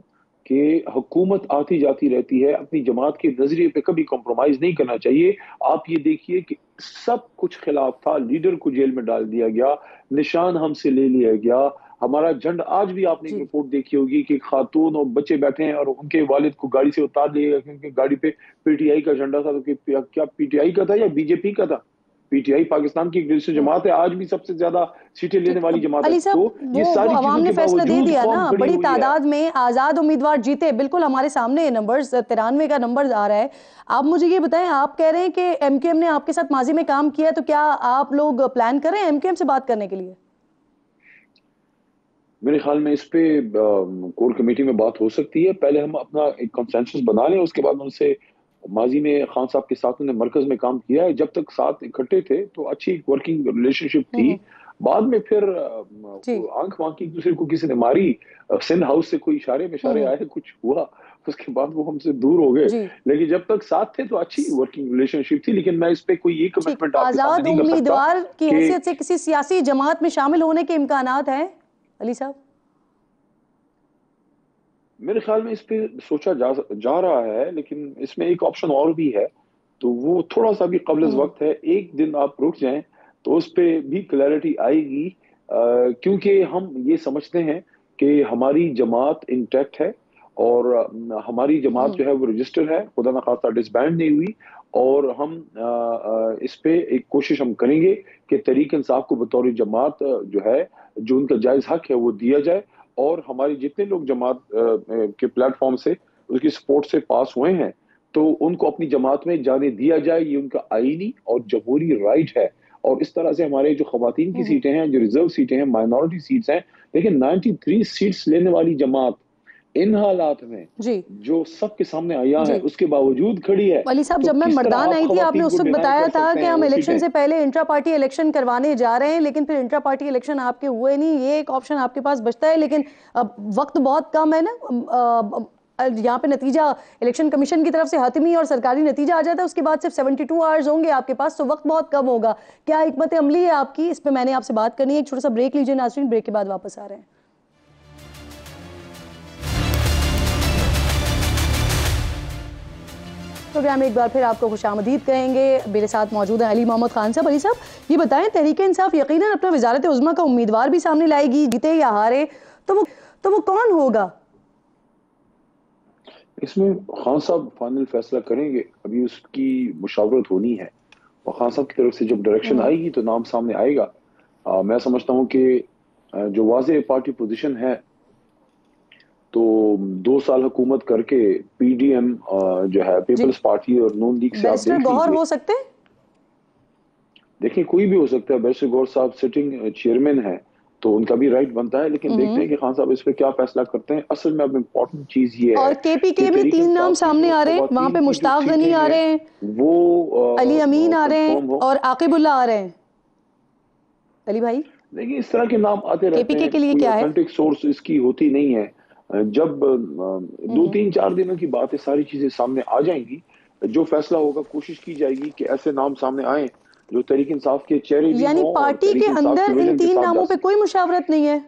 कि हुकूमत आती जाती रहती है, अपनी जमात के नजरिए पे कभी कॉम्प्रोमाइज नहीं करना चाहिए। आप ये देखिए कि सब कुछ खिलाफ था, लीडर को जेल में डाल दिया गया, निशान हमसे ले लिया गया, हमारा झंडा, आज भी आपने एक रिपोर्ट देखी होगी कि खातून और बच्चे बैठे हैं और उनके वालिद को गाड़ी से उतार दिया गया क्योंकि गाड़ी पे PTI का झंडा था। तो क्या PTI का था या BJP का था? PTI पाकिस्तान की एक जमात है, आज भी सबसे ज्यादा सीटें लेने वाली जमात है। तो ये सारी अवाम ने फैसला दे दिया ना, बड़ी तादाद में आजाद उम्मीदवार जीते, बिल्कुल हमारे सामने नंबर्स 93 का नंबर आ रहा है। आप मुझे ये बताएं, आप कह रहे हैं कि MKM ने आपके साथ माजी में काम किया, तो क्या आप लोग प्लान कर रहे हैं MKM से बात करने के लिए? मेरे ख्याल में इस पे कोर कमेटी में बात हो सकती है। पहले हम अपना एक कंसेंसस बना लें, उसके बाद उनसे, माजी में खान साहब के साथ उन्होंने मरकज में काम किया है, जब तक साथ इकट्ठे थे तो अच्छी वर्किंग रिलेशनशिप थी। बाद में फिर आंख वांख एक दूसरे को किसी ने मारी, सिंध हाउस से कोई इशारे आए, कुछ हुआ, उसके बाद वो हमसे दूर हो गए। लेकिन जब तक साथ थे तो अच्छी वर्किंग रिलेशनशिप थी। लेकिन मैं इस पे कोई एक कमिटमेंट आजाद उम्मीदवार की हैसियत से किसी सियासी जमात में शामिल होने के इम्कानात हैं अली साहब? मेरे ख्याल में इस पे सोचा जा रहा है, लेकिन इसमें एक ऑप्शन और भी है, तो वो थोड़ा सा भी कब्ल वक्त है। एक दिन आप रुक जाएं तो उस पे भी क्लैरिटी आएगी, क्योंकि हम ये समझते हैं कि हमारी जमात इंटैक्ट है और हमारी जमात जो है वो रजिस्टर है, खुदा ना खास्ता डिसबैंड नहीं हुई। और हम इस पे एक कोशिश हम करेंगे कि तहरीक इंसाफ को बतौर जमात जो है, जो उनका जायज हक है वो दिया जाए, और हमारे जितने लोग जमात के प्लेटफॉर्म से उसकी सपोर्ट से पास हुए हैं, तो उनको अपनी जमात में जाने दिया जाए। ये उनका आईनी और जमहूरी राइट है। और इस तरह से हमारे जो खवातीन की सीटें हैं, जो रिजर्व सीटें हैं, माइनॉरिटी सीट्स हैं, लेकिन 93 सीट्स लेने वाली जमात इन हालात में जी जो सबके सामने आया है उसके बावजूद खड़ी है। वली साहब, तो जब मैं किस तरह मर्दान आप आई थी खवातीन आपने उस को वक्त डिनाई बताया कर था सकते कि हैं हम वो इलेक्शन सीटें? से पहले इंट्रा पार्टी इलेक्शन करवाने जा रहे हैं, लेकिन फिर इंट्रा पार्टी इलेक्शन आपके हुए नहीं। ये एक ऑप्शन आपके पास बचता है, लेकिन अब वक्त बहुत कम है ना। यहाँ पे नतीजा इलेक्शन कमीशन की तरफ से हतमी और सरकारी नतीजा आ जाता है, उसके बाद सिर्फ 72 आवर्स होंगे आपके पास, तो वक्त बहुत कम होगा। क्या हिकमत अमली है आपकी? इस पे मैंने आपसे बात करनी है। एक छोटा सा ब्रेक लीजिए नाज़रीन, ब्रेक के बाद वापस आ रहे हैं। प्रोग्राम में एक बार फिर आपको खुशामदीद कहेंगे। मेरे साथ मौजूद हैं अली मोहम्मद खान साहब। अली साहब, ये बताएं, तहरीक इंसाफ यकीनन अपना वजारत उज़्मा का उम्मीदवार भी सामने लाएगी, जीते या हारे, तो वो कौन होगा? इसमें खान साहब फाइनल फैसला करेंगे। अभी उसकी मुशावरत होनी है और खान साहब की तरफ से जब डायरेक्शन आएगी तो नाम सामने आएगा। मैं समझता हूं कि जो वाज़ेह पार्टी पोजीशन है, तो 2 साल हुकूमत करके पीडीएम जो है पीपल्स पार्टी और नून लीग से आप बैरिस्टर देख गौहर लीजिए। हो सकते हैं? देखिए, कोई भी हो सकता है। बैरिस्टर गौहर साहब सिटिंग चेयरमैन है, तो उनका भी राइट बनता है, लेकिन देखते हैं कि खान साहब इस पे क्या फैसला करते हैं। असल में अब इम्पोर्टेंट चीज ये है और केपीके में 3 नाम सामने आ रहे हैं, वहां पे मुश्ताक गनी आ रहे हैं, वो अली अमीन आ रहे हैं कंफर्म हो। और आकिबुल्ला आ रहे हैं। अली भाई, देखिए, इस तरह के नाम आते रहते केपीके हैं, के लिए कोई क्या है? ऑथेंटिक सोर्स इसकी होती नहीं है। जब 2-3-4 दिनों की बात है, सारी चीजें सामने आ जाएंगी। जो फैसला होगा, कोशिश की जाएगी कि ऐसे नाम सामने आए जो तहरीक इंसाफ के चेहरे भी यानी हों और पार्टी तहरीक के इंसाफ के अंदर इन विजन के 3 साथ नामों जा पे सकें। कोई मुशावरत नहीं है?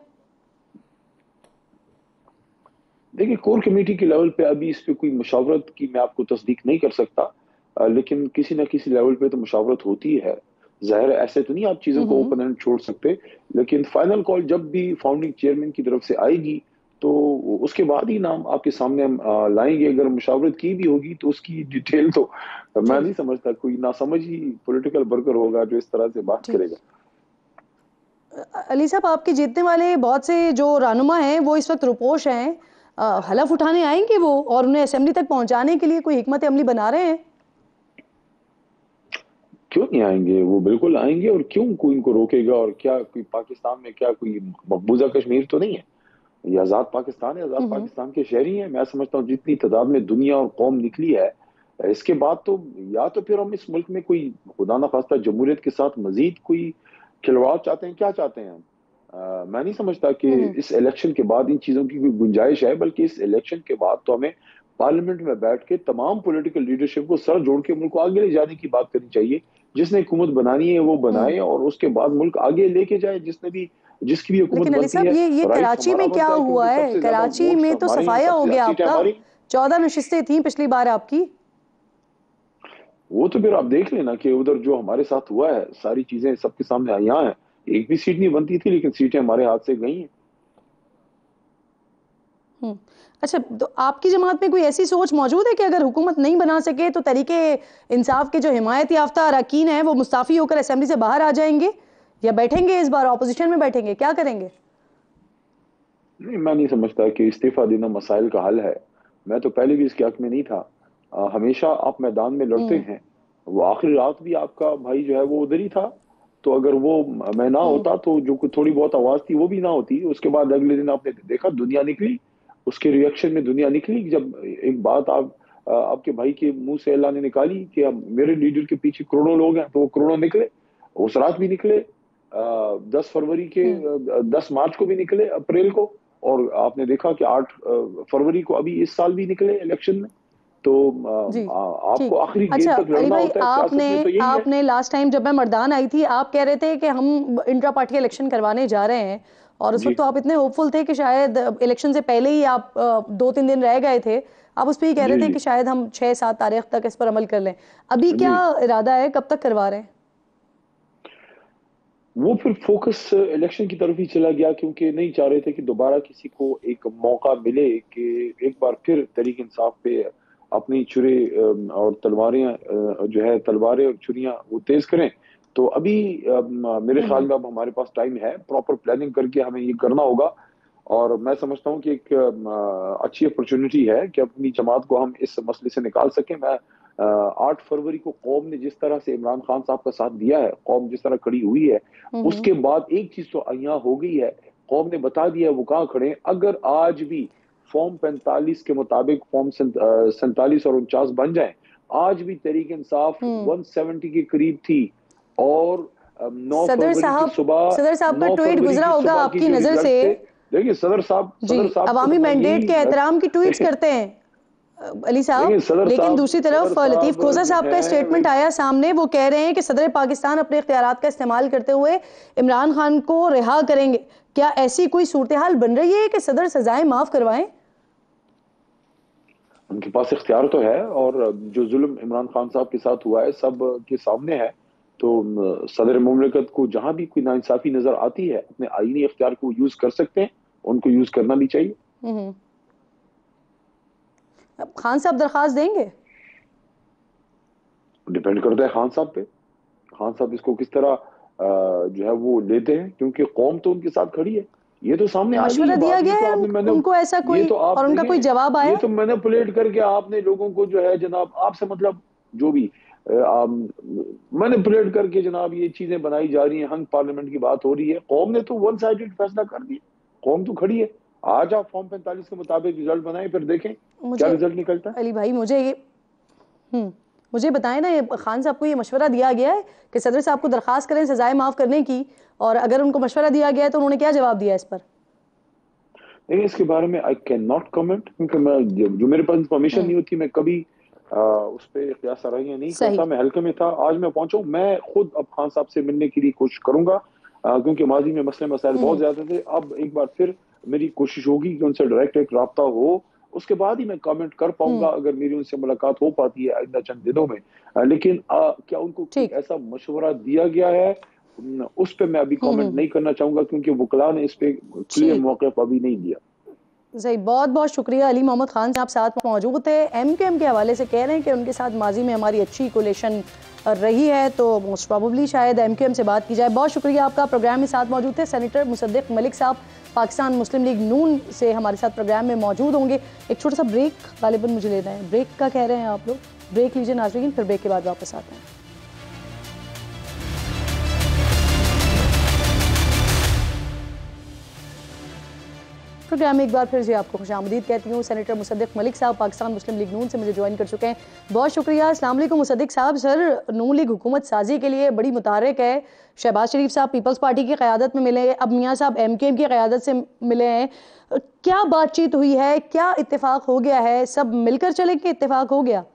देखिए, कोर कमेटी के लेवल पे अभी इस पे कोई मुशावरत की मैं आपको तस्दीक नहीं कर सकता, लेकिन किसी ना किसी लेवल पे तो मुशावरत होती है। जाहिर है, ऐसे तो नहीं आप चीजों को ओपन एंड छोड़ सकते, लेकिन फाइनल कॉल जब भी फाउंडिंग चेयरमैन की तरफ से आएगी तो उसके बाद ही नाम आपके सामने हम लाएंगे। अगर मुशावरत की भी होगी तो उसकी डिटेल तो मैं नहीं समझता कोई नासमझ ही पॉलिटिकल वर्कर होगा जो इस तरह से बात करेगा। अली साहब, आपके जीतने वाले बहुत से जो रहनुमा हैं वो इस वक्त रुपोश हैं, हलफ उठाने आएंगे वो, और उन्हें असेंबली तक पहुंचाने के लिए कोई हिकमत अमली बना रहे हैं? क्यों नहीं आएंगे? वो बिल्कुल आएंगे। और क्यों कोई इनको रोकेगा? और क्या कोई पाकिस्तान में क्या कोई मकबूजा कश्मीर तो नहीं है? ये आजाद पाकिस्तान है, आजाद पाकिस्तान के शहरी हैं। मैं समझता हूँ जितनी तादाद में दुनिया और कौम निकली है, इसके बाद तो या तो फिर हम इस मुल्क में कोई खुदा ना खास्ता जमहूरियत के साथ मजीद कोई खिलवाड़ चाहते हैं। क्या चाहते हैं हम? मैं नहीं समझता कि इस इलेक्शन के बाद इन चीजों की कोई गुंजाइश है, बल्कि इस इलेक्शन के बाद तो हमें पार्लियामेंट में बैठ के तमाम पॉलिटिकल लीडरशिप को सर जोड़ के मुल्क को आगे ले जाने की बात करनी चाहिए। जिसने हुकूमत बनानी है वो बनाए और उसके बाद मुल्क आगे लेके जाए। जिसकी भी हुकूमत लेकिन अली बनती साहब, है, ये राइट कराची हमारा में क्या बनता है, हुआ क्योंकि है? सबसे ज्यादा कराची वोट्स में तो हमारे हैं, सफाया हो सबसे गया ज्यादा सीटें आपका। हमारी। 14 नशिस्तें थी पिछली बार आपकी। वो तो फिर आप देख लेना कि उधर जो हमारे साथ हुआ है, सारी चीजें सबके सामने यहाँ है। एक भी सीट नहीं बनती थी, लेकिन सीटें हमारे हाथ से गई हैं। अच्छा, तो आपकी जमात में कोई ऐसी सोच मौजूद है कि अगर हुकूमत नहीं बना सके तो तरीके इंसाफ के जो हिमायत याफ्ता अरकान हैं वो मुस्ताफ़ी होकर असेंबली से बाहर आ जाएंगे, या बैठेंगे इस बार ऑपोजिशन में बैठेंगे? क्या करेंगे? नहीं, मैं नहीं समझता कि इस्तीफा देना मसाइल का हल है। मैं तो पहले भी इसके हक में नहीं था। हमेशा आप मैदान में लड़ते हैं। वो आखिरी रात भी आपका भाई जो है वो उधर ही था। तो अगर वो मैं ना होता तो जो थोड़ी बहुत आवाज थी वो भी ना होती। उसके बाद अगले दिन आपने देखा दुनिया निकली, उसके रिएक्शन में दुनिया निकली। जब एक बात आपके भाई के मुंह से अल्लाह ने निकाली कि अब मेरे लीडर के पीछे करोड़ों लोग हैं, तो वो करोड़ों निकले। उस रात भी निकले, 10 फरवरी के 10 मार्च को भी निकले, अप्रैल को। और आपने देखा कि 8 फरवरी को अभी इस साल भी निकले इलेक्शन में। तो आपको आखिरी गेंद तक लड़ना भाई, होता है सियासत में, तो यही है। आपने लास्ट टाइम जब मैं मर्दान आई थी आप कह रहे थे कि हम इंट्रा पार्टी इलेक्शन करवाने जा रहे हैं, और उस वक्त तो आप इतने होपफुल थे कि शायद इलेक्शन से पहले ही आप 2-3 दिन रह गए थे, आप उस पर ही कह रहे थे कि शायद हम 6-7 तारीख तक इस पर अमल कर लें। अभी क्या इरादा है, कब तक करवा रहे हैं? वो फिर फोकस इलेक्शन की तरफ ही चला गया, क्योंकि नहीं चाह रहे थे कि दोबारा किसी को एक मौका मिले कि एक बार फिर तहरीक इंसाफ पे अपनी छुरे और तलवारें जो है तलवारें और छुरियां वो तेज करें। तो अभी मेरे ख्याल में अब हमारे पास टाइम है, प्रॉपर प्लानिंग करके हमें ये करना होगा। और मैं समझता हूँ कि एक अच्छी अपॉर्चुनिटी है कि अपनी जमात को हम इस मसले से निकाल सकें। मैं 8 फरवरी को कौम ने जिस तरह से इमरान खान साहब का साथ दिया है, कौम जिस तरह खड़ी हुई है, उसके बाद एक चीज तो अय्या हो गई है, कौम ने बता दिया है वो कहाँ खड़े हैं। अगर आज भी फॉर्म 45 के मुताबिक फॉर्म 47 और 49 बन जाए, आज भी तहरीक इंसाफ 170 के करीब थी। और 9 फरवरी की सुबह, सदर साहब का 9 ट्वीट फरवरी गुजरा की होगा सुबह आपकी की जो नजर रिजल्ट से। थे, देखिए सदर साहब अवामी मैंडेट के एहतराम की ट्वीट्स करते हैं अली साहब, लेकिन दूसरी तरफ लतीफ खोजा साहब का स्टेटमेंट आया सामने, वो कह रहे हैं कि सदर पाकिस्तान अपने इख्तियारात का इस्तेमाल करते हुए इमरान खान को रिहा करेंगे। क्या ऐसी कोई सूरत हाल बन रही है कि सदर सजाएं माफ करवाएं? उनके पास इख्तियार तो है, और जो जुल्म इमरान खान साहब के साथ हुआ है सब के सामने है। तो सदर मुमलिकत को जहां भी कोई नाइंसाफी नजर आती है, अपने आईनी इख्तियार को यूज कर सकते हैं, उनको यूज करना भी चाहिए। अब खान साहब दरखास्त देंगे? डिपेंड करता है खान साहब पे, खान साहब इसको किस तरह जो है वो लेते हैं, क्योंकि कौम तो उनके साथ खड़ी है। ये तो सामने आ गई मशवरा दिया गया है उनको ऐसा कोई, और उनका कोई जवाब आया? ये तो मैनिपुलेट करके आपने लोगों को जो है जनाब, आपसे मतलब जो भी मैनिपुलेट करके जनाब ये चीजें बनाई जा रही हैं। हंग पार्लियामेंट की बात हो रही है, कौम ने तो वन साइडेड फैसला कर दिया, कौम तो खड़ी है। आज आप फॉर्म 45 के मुताबिक रिजल्ट बनाएं, फिर देखें क्या रिजल्ट निकलता है। अली भाई मुझे बताएं ना, ये खान साहब को ये मशवरा दिया गया है कि सदर साहब को दरखास्त करें सजाएं माफ करने की, और अगर उनको मशवरा दिया गया है तो उन्होंने क्या जवाब दिया इस पर? नहीं, इसके बारे में आई कैन नॉट कमेंट, क्योंकि मैं जो मेरे पास इंफॉर्मेशन नहीं होती, मैं कभी उस पर क़ियास आराइयां नहीं करता। मैं हल्के में था, आज मैं पहुंचा हूं। मैं खुद अब खान साहब से मिलने की लिए कोशिश करूंगा, क्योंकि माजी में मसले मसाइल बहुत ज्यादा थे। अब एक बार फिर मेरी कोशिश होगी कि उनसे डायरेक्ट एक राब्ता हो, उसके बाद ही मैं कमेंट कर पाऊंगा, अगर मेरी उनसे मुलाकात हो पाती है आइंदा चंद दिनों में। लेकिन क्या उनको ऐसा मशवरा दिया गया है, उस पर मैं अभी कमेंट नहीं करना चाहूंगा, क्योंकि वकला ने इस पे क्लियर मौक़िफ़ अभी नहीं दिया। सही, बहुत बहुत शुक्रिया। अली मोहम्मद खान साहब साथ मौजूद थे, MQM के हवाले से कह रहे हैं कि उनके साथ माजी में हमारी अच्छी कोलेशन रही है, तो मोस्ट प्रोबेबली शायद MQM से बात की जाए। बहुत शुक्रिया आपका। प्रोग्राम में साथ मौजूद थे सेनेटर मुसद्दिक मलिक साहब, पाकिस्तान मुस्लिम लीग नून से हमारे साथ प्रोग्राम में मौजूद होंगे। एक छोटा सा ब्रेक गालिबन मुझे लेना है, ब्रेक का कह रहे हैं आप लोग, ब्रेक लीजिए नाज़रीन, फिर ब्रेक के बाद वापस आते हैं। प्रोग्राम में एक बार फिर से आपको खुशामदीद कहती हूँ। सेनेटर मुसद्दिक मलिक साहब पाकिस्तान मुस्लिम लीग नून से मुझे ज्वाइन कर चुके हैं, बहुत शुक्रिया। अस्सलाम वालेकुम मुसद्दिक साहब। सर, नून लीग हुकूमत साजी के लिए बड़ी मुतारिक है। शहबाज शरीफ साहब पीपल्स पार्टी की क़यादत में मिले, अब मियाँ साहब MQM की क़यादत से मिले हैं। क्या बातचीत हुई है, क्या इत्तेफाक हो गया है? सब मिलकर चले कि इत्तेफाक हो गया?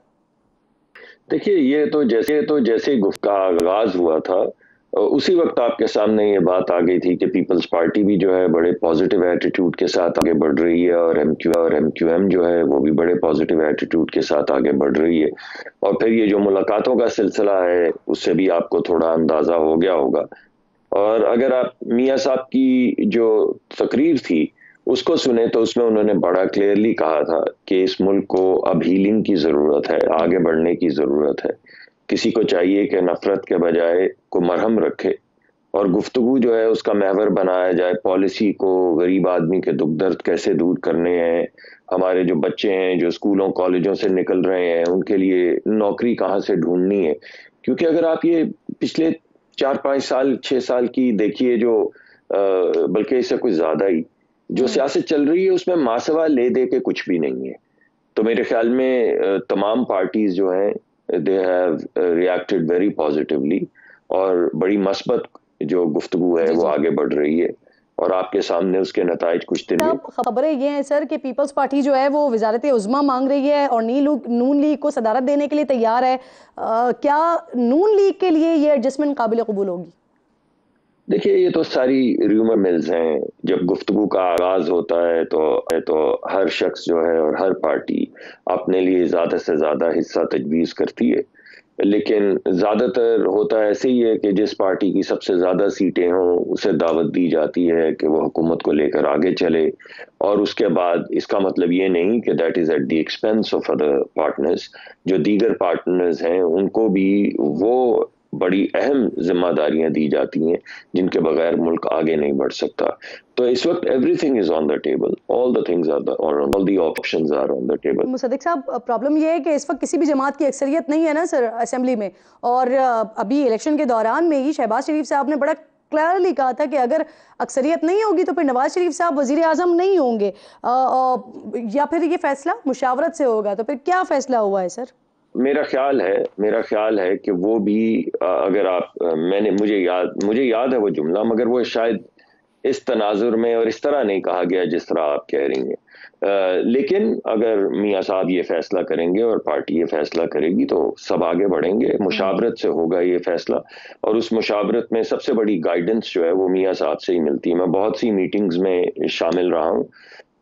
देखिए, ये तो जैसे गुफ्त का आगाज हुआ था, उसी वक्त आपके सामने ये बात आ गई थी कि पीपल्स पार्टी भी जो है बड़े पॉजिटिव एटीट्यूड के साथ आगे बढ़ रही है, और MQM जो है वो भी बड़े पॉजिटिव एटीट्यूड के साथ आगे बढ़ रही है। और फिर ये जो मुलाकातों का सिलसिला है, उससे भी आपको थोड़ा अंदाज़ा हो गया होगा। और अगर आप मियाँ साहब की जो तकरीर थी उसको सुने, तो उसमें उन्होंने बड़ा क्लियरली कहा था कि इस मुल्क को अब हीलिंग की ज़रूरत है, आगे बढ़ने की ज़रूरत है। किसी को चाहिए कि नफरत के बजाय को मरहम रखे, और गुफ्तगू जो है उसका महवर बनाया जाए। पॉलिसी को, गरीब आदमी के दुख दर्द कैसे दूर करने हैं, हमारे जो बच्चे हैं जो स्कूलों कॉलेजों से निकल रहे हैं, उनके लिए नौकरी कहाँ से ढूंढनी है। क्योंकि अगर आप ये पिछले 4-5 साल 6 साल की देखिए, जो बल्कि इससे कुछ ज़्यादा ही जो सियासत चल रही है, उसमें मासवा ले दे के कुछ भी नहीं है। तो मेरे ख्याल में तमाम पार्टीज जो हैं they have reacted very positively, और बड़ी मस्बत जो गुफ्तगू है वो आगे बढ़ रही है, और आपके सामने उसके नताइज कुछ दिन में। खबरें ये हैं सर कि पीपल्स पार्टी जो है वो वजारत उज़्मा मांग रही है और नून लीग को सदारत देने के लिए तैयार है। क्या नून लीग के लिए ये एडजस्टमेंट काबिल कबूल होगी? देखिए, ये तो सारी र्यूमर मिल्स हैं। जब गुफ्तगू का आगाज होता है तो हर शख्स जो है और हर पार्टी अपने लिए ज़्यादा से ज़्यादा हिस्सा तजवीज़ करती है, लेकिन ज़्यादातर होता ऐसे ही है कि जिस पार्टी की सबसे ज़्यादा सीटें हों उसे दावत दी जाती है कि वो हुकूमत को लेकर आगे चले, और उसके बाद इसका मतलब ये नहीं कि that is at the expense of other partners. जो दीगर पार्टनर्स हैं उनको भी वो बड़ी अहम जिम्मेदारियां दी जाती हैं जिनके बगैर मुल्क आगे नहीं बढ़ सकता। तो इस वक्त everything is on the table, all the things are all the options are on the table. Musaddiq साहब, प्रॉब्लम ये है कि इस वक्त किसी भी जमात की अक्सरियत नहीं है ना सर असेंबली में, और अभी इलेक्शन के दौरान में ही शहबाज शरीफ साहब ने बड़ा क्लियरली कहा था कि अगर अक्सरियत नहीं होगी तो फिर नवाज शरीफ साहब वजीर आजम नहीं होंगे, या फिर ये फैसला मुशावरत से होगा। तो फिर क्या फैसला हुआ है सर? मेरा ख्याल है कि वो भी अगर आप मुझे याद है वो जुमला, मगर वो शायद इस तनाजुर में और इस तरह नहीं कहा गया जिस तरह आप कह रही हैं। लेकिन अगर मियाँ साहब ये फैसला करेंगे और पार्टी ये फैसला करेगी तो सब आगे बढ़ेंगे। मुशावरत से होगा ये फैसला, और उस मुशावरत में सबसे बड़ी गाइडेंस जो है वो मियाँ साहब से ही मिलती है। मैं बहुत सी मीटिंग्स में शामिल रहा हूँ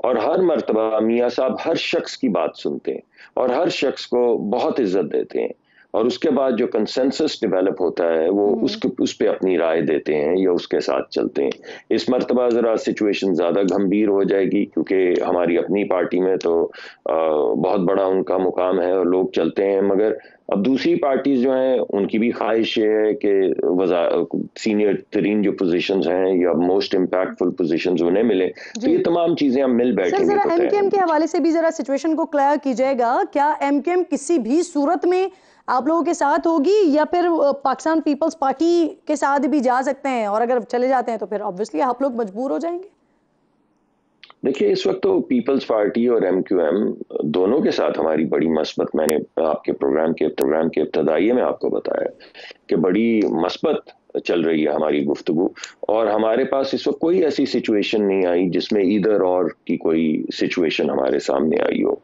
और हर मर्तबा मियाँ साहब हर शख्स की बात सुनते हैं और हर शख्स को बहुत इज्जत देते हैं, और उसके बाद जो कंसेंसस डेवलप होता है वो उस पे अपनी राय देते हैं या उसके साथ चलते हैं। इस मर्तबा ज़रा सिचुएशन ज़्यादा गंभीर हो जाएगी क्योंकि हमारी अपनी पार्टी में तो बहुत बड़ा उनका मुकाम है और लोग चलते हैं, मगर अब दूसरी पार्टीज जो हैं उनकी भी ख्वाहिश ये है कि सीनियर तरीन जो पोजीशंस हैं या मोस्ट इम्पैक्टफुल पोजीशंस उन्हें मिले। तो ये तमाम चीजें हम मिल बैठेंगे। सर, जरा एमकेएम के हवाले से भी जरा सिचुएशन को क्लियर कीजिएगा। क्या एमकेएम किसी भी सूरत में आप लोगों के साथ होगी या फिर पाकिस्तान पीपल्स पार्टी के साथ भी जा सकते हैं, और अगर चले जाते हैं तो फिर ऑब्वियसली आप लोग मजबूर हो जाएंगे? देखिए, इस वक्त तो पीपल्स पार्टी और एमक्यूएम दोनों के साथ हमारी बड़ी मस्बत, मैंने आपके प्रोग्राम के इब्तदाइये में आपको बताया कि बड़ी मस्बत चल रही है हमारी गुफ्तगू, और हमारे पास इस वक्त कोई ऐसी सिचुएशन नहीं आई जिसमें ईदर और की कोई सिचुएशन हमारे सामने आई हो।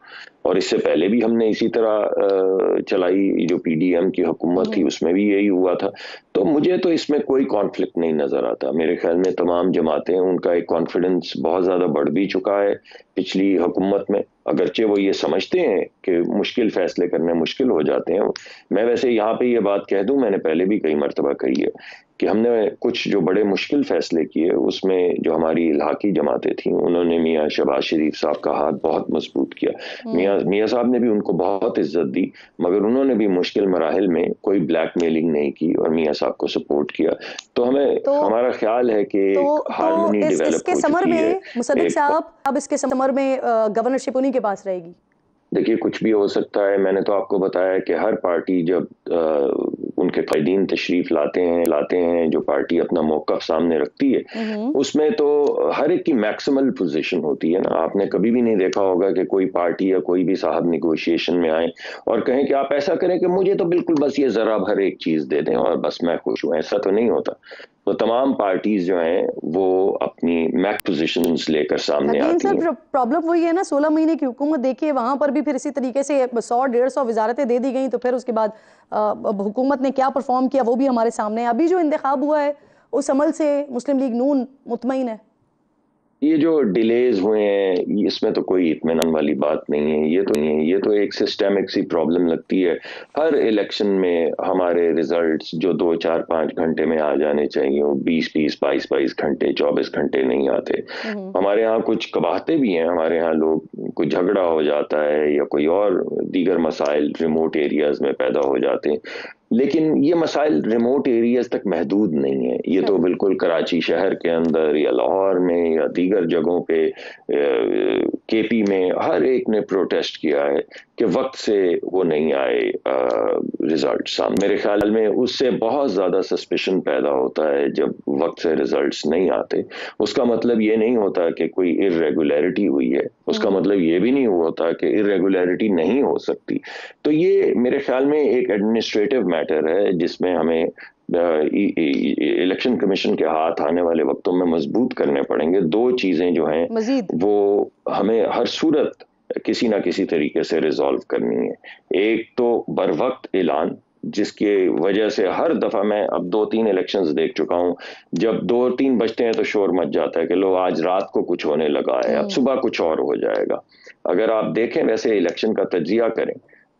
और इससे पहले भी हमने इसी तरह चलाई, जो पीडीएम की हुकूमत थी उसमें भी यही हुआ था। तो मुझे तो इसमें कोई कॉन्फ्लिक्ट नहीं नजर आता। मेरे ख्याल में तमाम जमातें, उनका एक कॉन्फिडेंस बहुत ज्यादा बढ़ भी चुका है पिछली हुकूमत में, अगरचे वो ये समझते हैं कि मुश्किल फैसले करने मुश्किल हो जाते हैं। मैं वैसे यहाँ पे ये बात कह दूं, मैंने पहले भी कई मरतबा कही है कि हमने कुछ जो बड़े मुश्किल फैसले किए उसमें जो हमारी इलाकी जमातें थीं उन्होंने मियाँ शहबाज शरीफ साहब का हाथ बहुत मजबूत किया। मियाँ साहब ने भी उनको बहुत इज्जत दी, मगर उन्होंने भी मुश्किल मराहिल में कोई ब्लैकमेलिंग नहीं की और मियाँ साहब को सपोर्ट किया। तो हमारा ख्याल है कि हार्मनी डेवलप हो चुकी है। मुसद्दिक साहब, अब इसके समर में गवर्नरशिप उन्हीं के पास रहेगी? देखिए, कुछ भी हो सकता है। मैंने तो आपको बताया कि हर पार्टी जब उनके कायदीन तशरीफ लाते हैं, जो पार्टी अपना मौक़िफ़ सामने रखती है उसमें तो हर एक की मैक्सिमल पोजीशन होती है ना। आपने कभी भी नहीं देखा होगा कि कोई पार्टी या कोई भी साहब निगोशिएशन में आए और कहें कि आप ऐसा करें कि मुझे तो बिल्कुल बस ये ज़रा भर एक चीज़ दे दें और बस मैं खुश हूँ। ऐसा तो नहीं होता। तो तमाम पार्टीज जो हैं वो अपनी मैक पोजीशंस लेकर सामने आती हैं। प्रॉब्लम वही है ना, 16 महीने की हुकूमत देखिए, वहां पर भी फिर इसी तरीके से 100-150 वजारतें दे दी गई, तो फिर उसके बाद हुकूमत ने क्या परफॉर्म किया वो भी हमारे सामने है। अभी जो इंतखाब हुआ है उस अमल से मुस्लिम लीग नून मुतमईन है? ये जो डिलेज हुए हैं इसमें तो कोई इत्मीनान वाली बात नहीं है। ये तो एक सिस्टेमिक सी प्रॉब्लम लगती है। हर इलेक्शन में हमारे रिजल्ट्स जो 2-4-5 घंटे में आ जाने चाहिए वो 20-20, 22-22 घंटे, 24 घंटे नहीं आते। हमारे यहाँ कुछ कबाहते भी हैं। हमारे यहाँ लोग, कोई झगड़ा हो जाता है या कोई और दीगर मसाइल रिमोट एरियाज में पैदा हो जाते हैं, लेकिन ये मसाइल रिमोट एरियाज तक महदूद नहीं है। ये तो बिल्कुल कराची शहर के अंदर या लाहौर में या दीगर जगहों पे, केपी में हर एक ने प्रोटेस्ट किया है कि वक्त से वो नहीं आए रिजल्ट सामने। मेरे ख्याल में उससे बहुत ज़्यादा सस्पिशन पैदा होता है जब वक्त से रिजल्ट्स नहीं आते। उसका मतलब ये नहीं होता कि कोई इर्रेगुलरिटी हुई है, उसका मतलब ये भी नहीं होता कि इर्रेगुलरिटी नहीं हो सकती। तो ये मेरे ख्याल में एक एडमिनिस्ट्रेटिव मैटर है जिसमें हमें इलेक्शन कमीशन के हाथ आने वाले वक्तों में मजबूत करने पड़ेंगे। दो चीज़ें जो हैं वो हमें हर सूरत किसी ना किसी तरीके से रिजॉल्व करनी है। एक तो बर वक्त ऐलान, जिसकी वजह से हर दफ़ा, मैं अब 2-3 इलेक्शंस देख चुका हूँ, जब 2-3 बजते हैं तो शोर मच जाता है कि लो आज रात को कुछ होने लगा है, अब सुबह कुछ और हो जाएगा। अगर आप देखें वैसे इलेक्शन का तज्जिया करें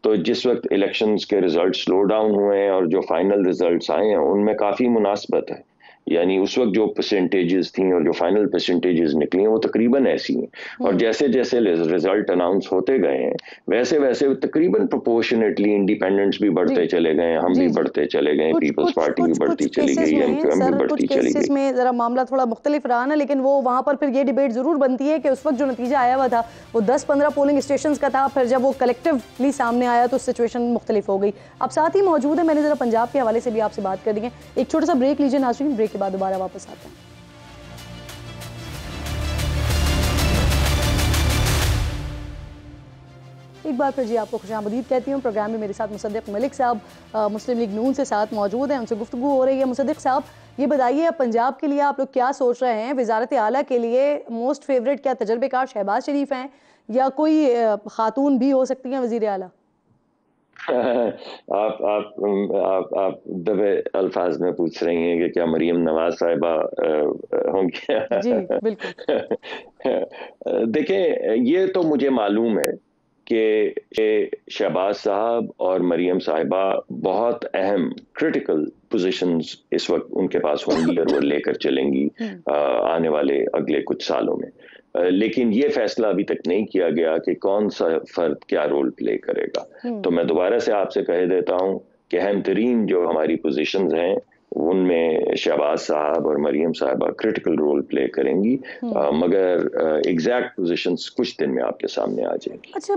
तो जिस वक्त इलेक्शंस के रिजल्ट स्लो डाउन हुए हैं और जो फाइनल रिजल्ट्स आए हैं उनमें काफ़ी मुनासबत है। यानी उस वक्त जो परसेंटेजेस थी और जो फाइनल परसेंटेजेस निकली हैं वो तकरीबन ऐसी हैं। और जैसे जैसे रिजल्ट अनाउंस होते गए हैं वैसे वैसे तकरीबन प्रोपोर्शनेटली इंडिपेंडेंट्स भी बढ़ते चले गए, हम भी बढ़ते चले गए, पीपल्स पार्टी भी बढ़ती चली गई, एमक्यूएम भी बढ़ती चली गई। में जरा मामला थोड़ा मुख्तलिफ रहा ना, लेकिन वो वहां पर फिर ये डिबेट जरूर बनती है कि उस वक्त जो नतीजा आया हुआ था वो 10-15 पोलिंग स्टेशन का था, फिर जब वो कलेक्टिवली सामने आया तो सिचुएशन मुख्तलिफ हो गई। अब साथ ही मौजूद है, मैंने जरा पंजाब के हवाले से भी आपसे बात कर दी है। एक छोटा सा ब्रेक लीजिए नाज़रीन, ब्रेक के बाद दोबारा वापस आते हैं। एक बार फिर जी आपको खुशामदीद कहती हूँ। प्रोग्राम में मेरे साथ मुसद्दिक मलिक साहब मुस्लिम लीग नून से साथ मौजूद हैं, उनसे गुफ्तगू हो रही है। मुसद्दिक साहब, ये बताइए अब पंजाब के लिए आप लोग क्या सोच रहे हैं? वजारत आला के लिए मोस्ट फेवरेट क्या तजर्बेकार शहबाज शरीफ हैं या कोई खातून भी हो सकती हैं वजीर आला? आप दबे अल्फाज में पूछ रही हैं कि क्या मरियम नवाज साहिबा होंगी? जी बिल्कुल। देखें, ये तो मुझे मालूम है कि शहबाज साहब और मरियम साहिबा बहुत अहम क्रिटिकल पोजीशंस इस वक्त उनके पास होंगी और वो लेकर चलेंगी आने वाले अगले कुछ सालों में। लेकिन ये फैसला अभी तक नहीं किया गया कि कौन सा फर्द क्या रोल प्ले करेगा। तो मैं दोबारा से आपसे कह देता हूं कि अहम तरीन जो हमारी पोजीशंस हैं उनमें शहबाज साहब और मरियम साहिबा क्रिटिकल रोल प्ले करेंगी, मगर एग्जैक्ट पोजीशंस कुछ दिन में आपके सामने आ जाएंगी। अच्छा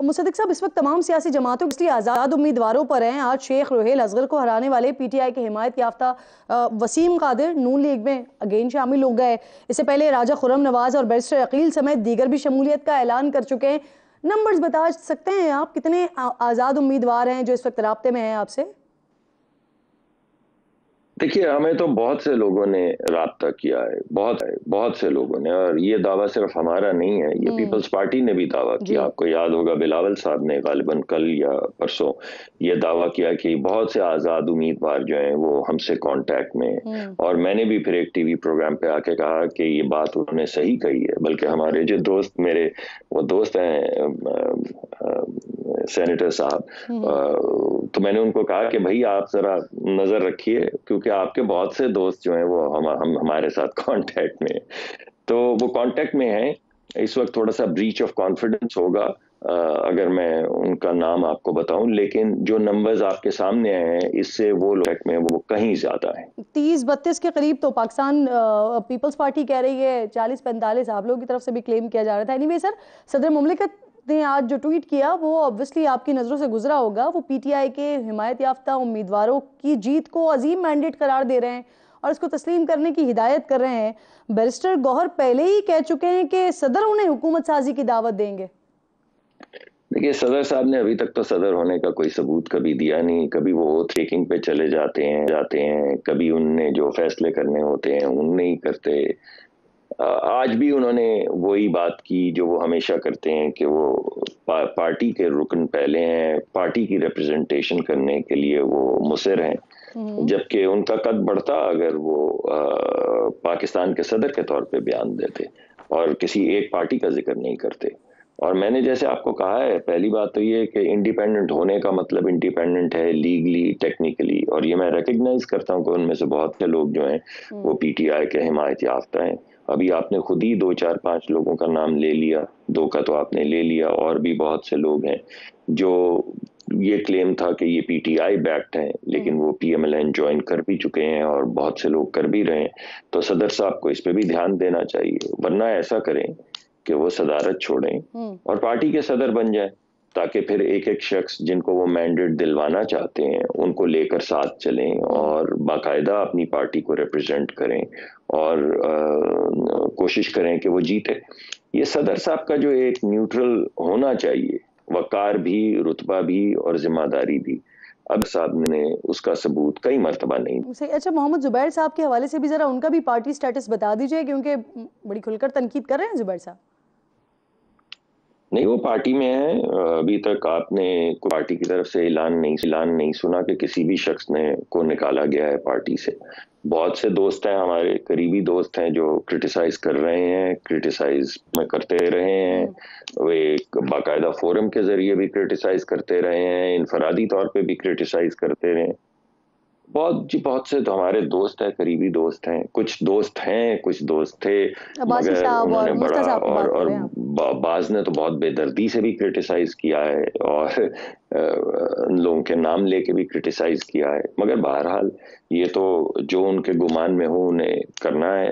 मुसद्दिक साहब, इस वक्त तमाम सियासी जमातों के आज़ाद उम्मीदवारों पर हैं। आज शेख रोहेल असगर को हराने वाले पीटीआई के हिमायत याफ्ता वसीम कादिर नून लीग में अगेन शामिल हो गए। इससे पहले राजा खुर्रम नवाज और बैरिस्टर अकील समेत दीगर भी शमूलियत का ऐलान कर चुके हैं। नंबर्स बता सकते हैं आप, कितने आज़ाद उम्मीदवार हैं जो इस वक्त राब्ते में हैं आपसे? देखिए, हमें तो बहुत से लोगों ने राब्ता किया है, बहुत से लोगों ने, और ये दावा सिर्फ हमारा नहीं है, ये पीपल्स पार्टी ने भी दावा किया। आपको याद होगा बिलावल साहब ने गालिबन कल या परसों ये दावा किया कि बहुत से आज़ाद उम्मीदवार जो हैं वो हमसे कांटेक्ट में हैं। और मैंने भी फिर एक टीवी प्रोग्राम पे आके कहा कि ये बात उन्होंने सही कही है। बल्कि हमारे जो दोस्त, मेरे वो दोस्त हैं सेनेटर साहब, तो मैंने उनको कहा कि भाई आप जरा नजर रखिए, क्योंकि आपके बहुत से दोस्त जो हैं वो हम हमारे साथ कांटेक्ट में, तो वो कांटेक्ट में हैं। इस वक्त थोड़ा सा ब्रीच ऑफ कॉन्फिडेंस होगा अगर मैं उनका नाम आपको बताऊं, लेकिन जो नंबर्स आपके सामने आए हैं इससे वो लोग में वो कहीं ज्यादा है। 30-32 के करीब तो पाकिस्तान पीपल्स पार्टी कह रही है, 40-45 आप लोगों की तरफ से भी क्लेम किया जा रहा था। एनीवे सर, सदर मुमलिकत ने आज जो ट्वीट किया वो ऑब्वियसली आपकी नज़रों से गुजरा होगा। वो पीटीआई के हिमायत याफ्ता उम्मीदवारों की जीत को अजीम मैंडेट करार दे रहे हैं और इसको तस्लीम करने की हिदायत कर रहे हैं। बैरिस्टर गौहर पहले ही कह चुके हैं कि सदर उन्हें हुकूमत साजी की दावत देंगे। देखिए, सदर साहब ने अभी तक तो सदर होने का कोई सबूत कभी दिया नहीं। कभी वो ट्रेकिंग पे चले जाते हैं, कभी उनने जो फैसले करने होते हैं उन नहीं करते। आज भी उन्होंने वही बात की जो वो हमेशा करते हैं कि वो पार्टी के रुकन पहले हैं, पार्टी की रिप्रेजेंटेशन करने के लिए वो मुसिर हैं, जबकि उनका कद बढ़ता अगर वो पाकिस्तान के सदर के तौर पे बयान देते और किसी एक पार्टी का जिक्र नहीं करते। और मैंने जैसे आपको कहा है, पहली बात तो ये कि इंडिपेंडेंट होने का मतलब इंडिपेंडेंट है लीगली, टेक्निकली, और ये मैं रिकग्नाइज करता हूँ कि उनमें से बहुत से लोग जो हैं वो पीटीआई के हिमायत याफ्ता हैं। अभी आपने खुद ही 2-4-5 लोगों का नाम ले लिया, 2 का तो आपने ले लिया, और भी बहुत से लोग हैं जो ये क्लेम था कि ये पीटीआई बैक्ड हैं, लेकिन वो पीएमएलएन ज्वाइन कर भी चुके हैं और बहुत से लोग कर भी रहे हैं। तो सदर साहब को इस पे भी ध्यान देना चाहिए, वरना ऐसा करें कि वो सदारत छोड़ें और पार्टी के सदर बन जाए, ताकि फिर एक एक शख्स जिनको वो मैंडेट दिलवाना चाहते हैं उनको लेकर साथ चलें और बाकायदा अपनी पार्टी को रिप्रेजेंट करें और कोशिश करें कि वो जीते। ये सदर साहब का जो एक न्यूट्रल होना चाहिए, वकार भी, रुतबा भी और जिम्मेदारी भी, अब साहब ने उसका सबूत कई मरतबा नहीं। अच्छा, मोहम्मद जुबैर साहब के हवाले से भी जरा उनका भी पार्टी स्टेटस बता दीजिए, क्योंकि बड़ी खुलकर तनकीद कर रहे हैं जुबैर साहब। नहीं, वो पार्टी में है। अभी तक आपने पार्टी की तरफ से ऐलान नहीं सुना कि किसी भी शख्स ने को निकाला गया है पार्टी से। बहुत से दोस्त हैं, हमारे करीबी दोस्त हैं, जो क्रिटिसाइज कर रहे हैं, क्रिटिसाइज में करते रहे हैं। वे एक बाकायदा फोरम के जरिए भी क्रिटिसाइज करते रहे हैं, इनफरादी तौर पे भी क्रिटिसाइज करते रहे। बहुत से तो हमारे दोस्त हैं, करीबी दोस्त हैं, कुछ दोस्त हैं, कुछ दोस्त थे, अब्बासी मगर साहब उन्होंने और मुफ्ती बड़ा साहब की बात कर रहे हैं आप? बाज ने तो बहुत बेदर्दी से भी क्रिटिसाइज किया है और उन लोगों के नाम लेके भी क्रिटिसाइज किया है। मगर बहरहाल ये तो जो उनके गुमान में हो उन्हें करना है,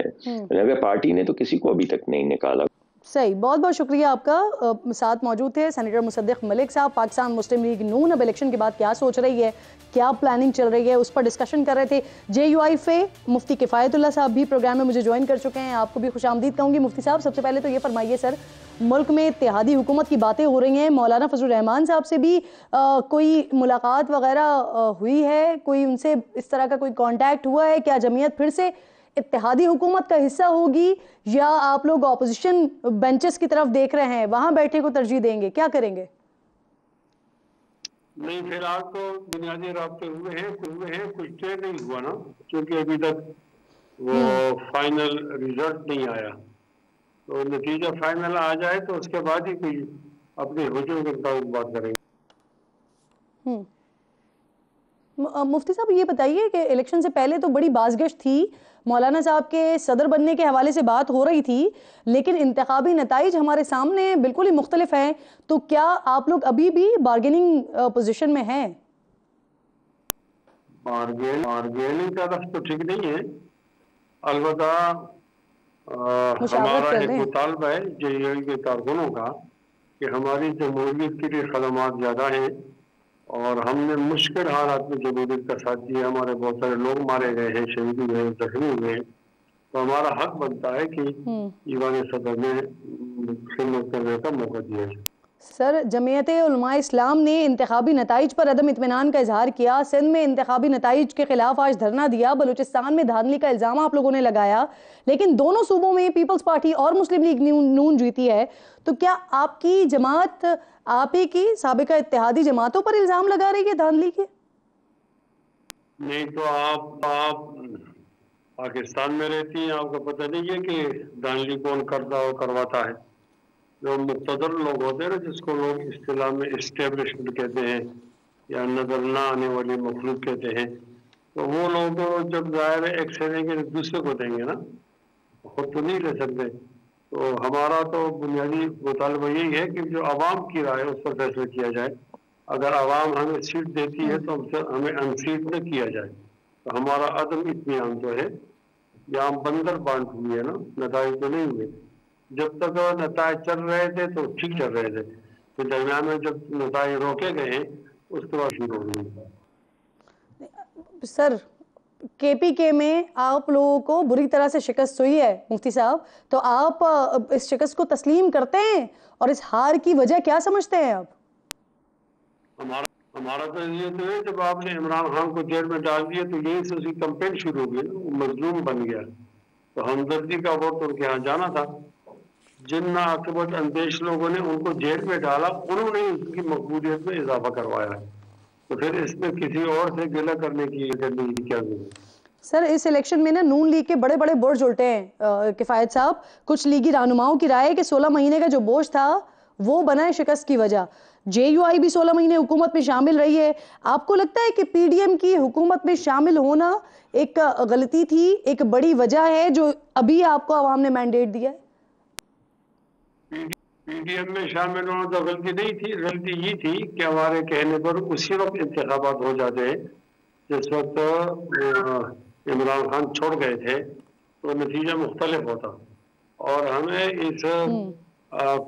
मगर पार्टी ने तो किसी को अभी तक नहीं निकाला। सही, बहुत बहुत शुक्रिया आपका। साथ मौजूद थे सेनेटर मुसद्दिक मलिक साहब। पाकिस्तान मुस्लिम लीग नून अब इलेक्शन के बाद क्या सोच रही है, क्या प्लानिंग चल रही है, उस पर डिस्कशन कर रहे थे। JUI मुफ्ती किफ़ायतुल्लाह साहब भी प्रोग्राम में मुझे ज्वाइन कर चुके हैं। आपको भी खुशामदीद कहूँगी मुफ्ती साहब। सबसे पहले तो ये फरमाइए सर, मुल्क में इत्तेहादी हुकूमत की बातें हो रही हैं, मौलाना फजलुर रहमान साहब से भी कोई मुलाकात वगैरह हुई है? कोई उनसे इस तरह का कोई कॉन्टैक्ट हुआ है? क्या जमीयत फिर से इत्तेहादी हुकूमत का हिस्सा होगी, या आप लोग ऑपोजिशन बेंचेस की तरफ देख रहे हैं, वहां बैठने को तरजीह देंगे, क्या करेंगे? नहीं, फिलहाल तो बुनियादी राब्ते हुए हैं, कुछ तय नहीं हुआ ना, क्योंकि अभी तक वो फाइनल रिजल्ट नहीं आया। तो नतीजा फाइनल आ जाए तो उसके बाद ही कोई अपने हुजूम के मुताबिक बात करेंगे। मुफ्ती साहब ये बताइए कि इलेक्शन से पहले तो बड़ी बाज़गश्त थी, मौलाना साहब के सदर बनने के हवाले से बात हो रही थी, लेकिन इंतखाबी नताइज हमारे सामने बिल्कुल ही मुख्तलिफ हैं। तो क्या आप लोग अभी भी बार्गेनिंग पोजीशन में हैं? बार्गेनिंग का रफ तो ठीक नहीं है, अलबत्ता हमारा एक मुतालबा है JUI के कारकुनों का कि हमारी जमहूरियत के लिए खदमात ज़्यादा हैं और हमने मुश्किल हालात में जमहूरियत का साथ दिया। हमारे बहुत सारे लोग मारे गए हैं, शहीद हुए हैं, जख्मी हुए हैं। तो हमारा हक बनता है कि ईवान सदर में खिदमत करने का मौका दिया जाए। सर, जमीयत उलमा इस्लाम ने इंतखाबी नताइज पर अदम इत्मीनान का इजहार किया। सिंध में इंतखाबी नताइज के खिलाफ आज धरना दिया। बलूचिस्तान में धांधली का इल्ज़ाम आप लोगों ने लगाया, लेकिन दोनों सूबों में पीपल्स पार्टी और मुस्लिम लीग नून जीती है। तो क्या आपकी जमात, आप ही की साबिका इत्तेहादी जमातों पर इल्ज़ाम लगा रही है धांधली के? नहीं, तो आप पाकिस्तान में रहती हैं, आपको पता नहीं है कि धांधली कौन करता और करवाता है? जो मुक़्तदर लोग होते हैं ना, जिसको लोग इस्तिलाह में इस्टेब्लिशमेंट कहते हैं या नजर ना आने वाली मखलूक कहते हैं, तो वो लोग तो जब ज़ाहिर एक्शन लेंगे दूसरे को देंगे ना, खुद तो नहीं ले सकते। तो हमारा तो बुनियादी मुतालबा यही है कि जो आवाम की राय है उस पर फैसला किया जाए। अगर आवाम हमें सीट देती है तो हमें अनसीट न किया जाए। तो हमारा अदम इत्मीनान जो है, यहाँ बंदर बांट हुई है ना, नताइज तो नहीं हुए। जब तक नताइज चल रहे थे तो ठीक चल रहे थे, तो दरमियान में जब नताइज रोके गए उसके बाद शुरू हो गई। सर, KPK में आप लोगों को बुरी तरह से शिकस्त हुई है मुफ्ती साहब, तो आप इस शिकस्त को तस्लीम करते हैं और इस हार की वजह क्या समझते हैं आप? हमारा तो ये तो है, जब आपने इमरान खान को जेल में डाल दिया तो यहीं से उसकी कंपेन शुरू हो गई, वो मजलूम बन गया। तो हमदर्दी का वोट उनके यहाँ जाना था। जिन नाअक़िबत अंदेश लोगों ने उनको जेल में डाला, उन्होंने उसकी मकबूलियत में इजाफा करवाया है। तो फिर इसमें किसी और से गिला करने की क्या जरूरत? सर, इस इलेक्शन में ना नून लीग के बड़े बड़े बोझ उल्टे हैं किफ़ायत साहब। कुछ लीगी रहनुमाओं की राय है कि 16 महीने का जो बोझ था वो बना है शिकस्त की वजह। JUI भी 16 महीने हुकूमत में शामिल रही है। आपको लगता है कि PDM की हुकूमत में शामिल होना एक गलती थी, एक बड़ी वजह है जो अभी आपको आवाम ने मैंडेट दिया है? PDM में शामिल होना तो गलती नहीं थी। गलती ये थी कि हमारे कहने पर उसी वक्त इंतखाबात हो जाते हैं जिस वक्त इमरान खान छोड़ गए थे, तो नतीजा मुख्तलिफ होता और हमें इस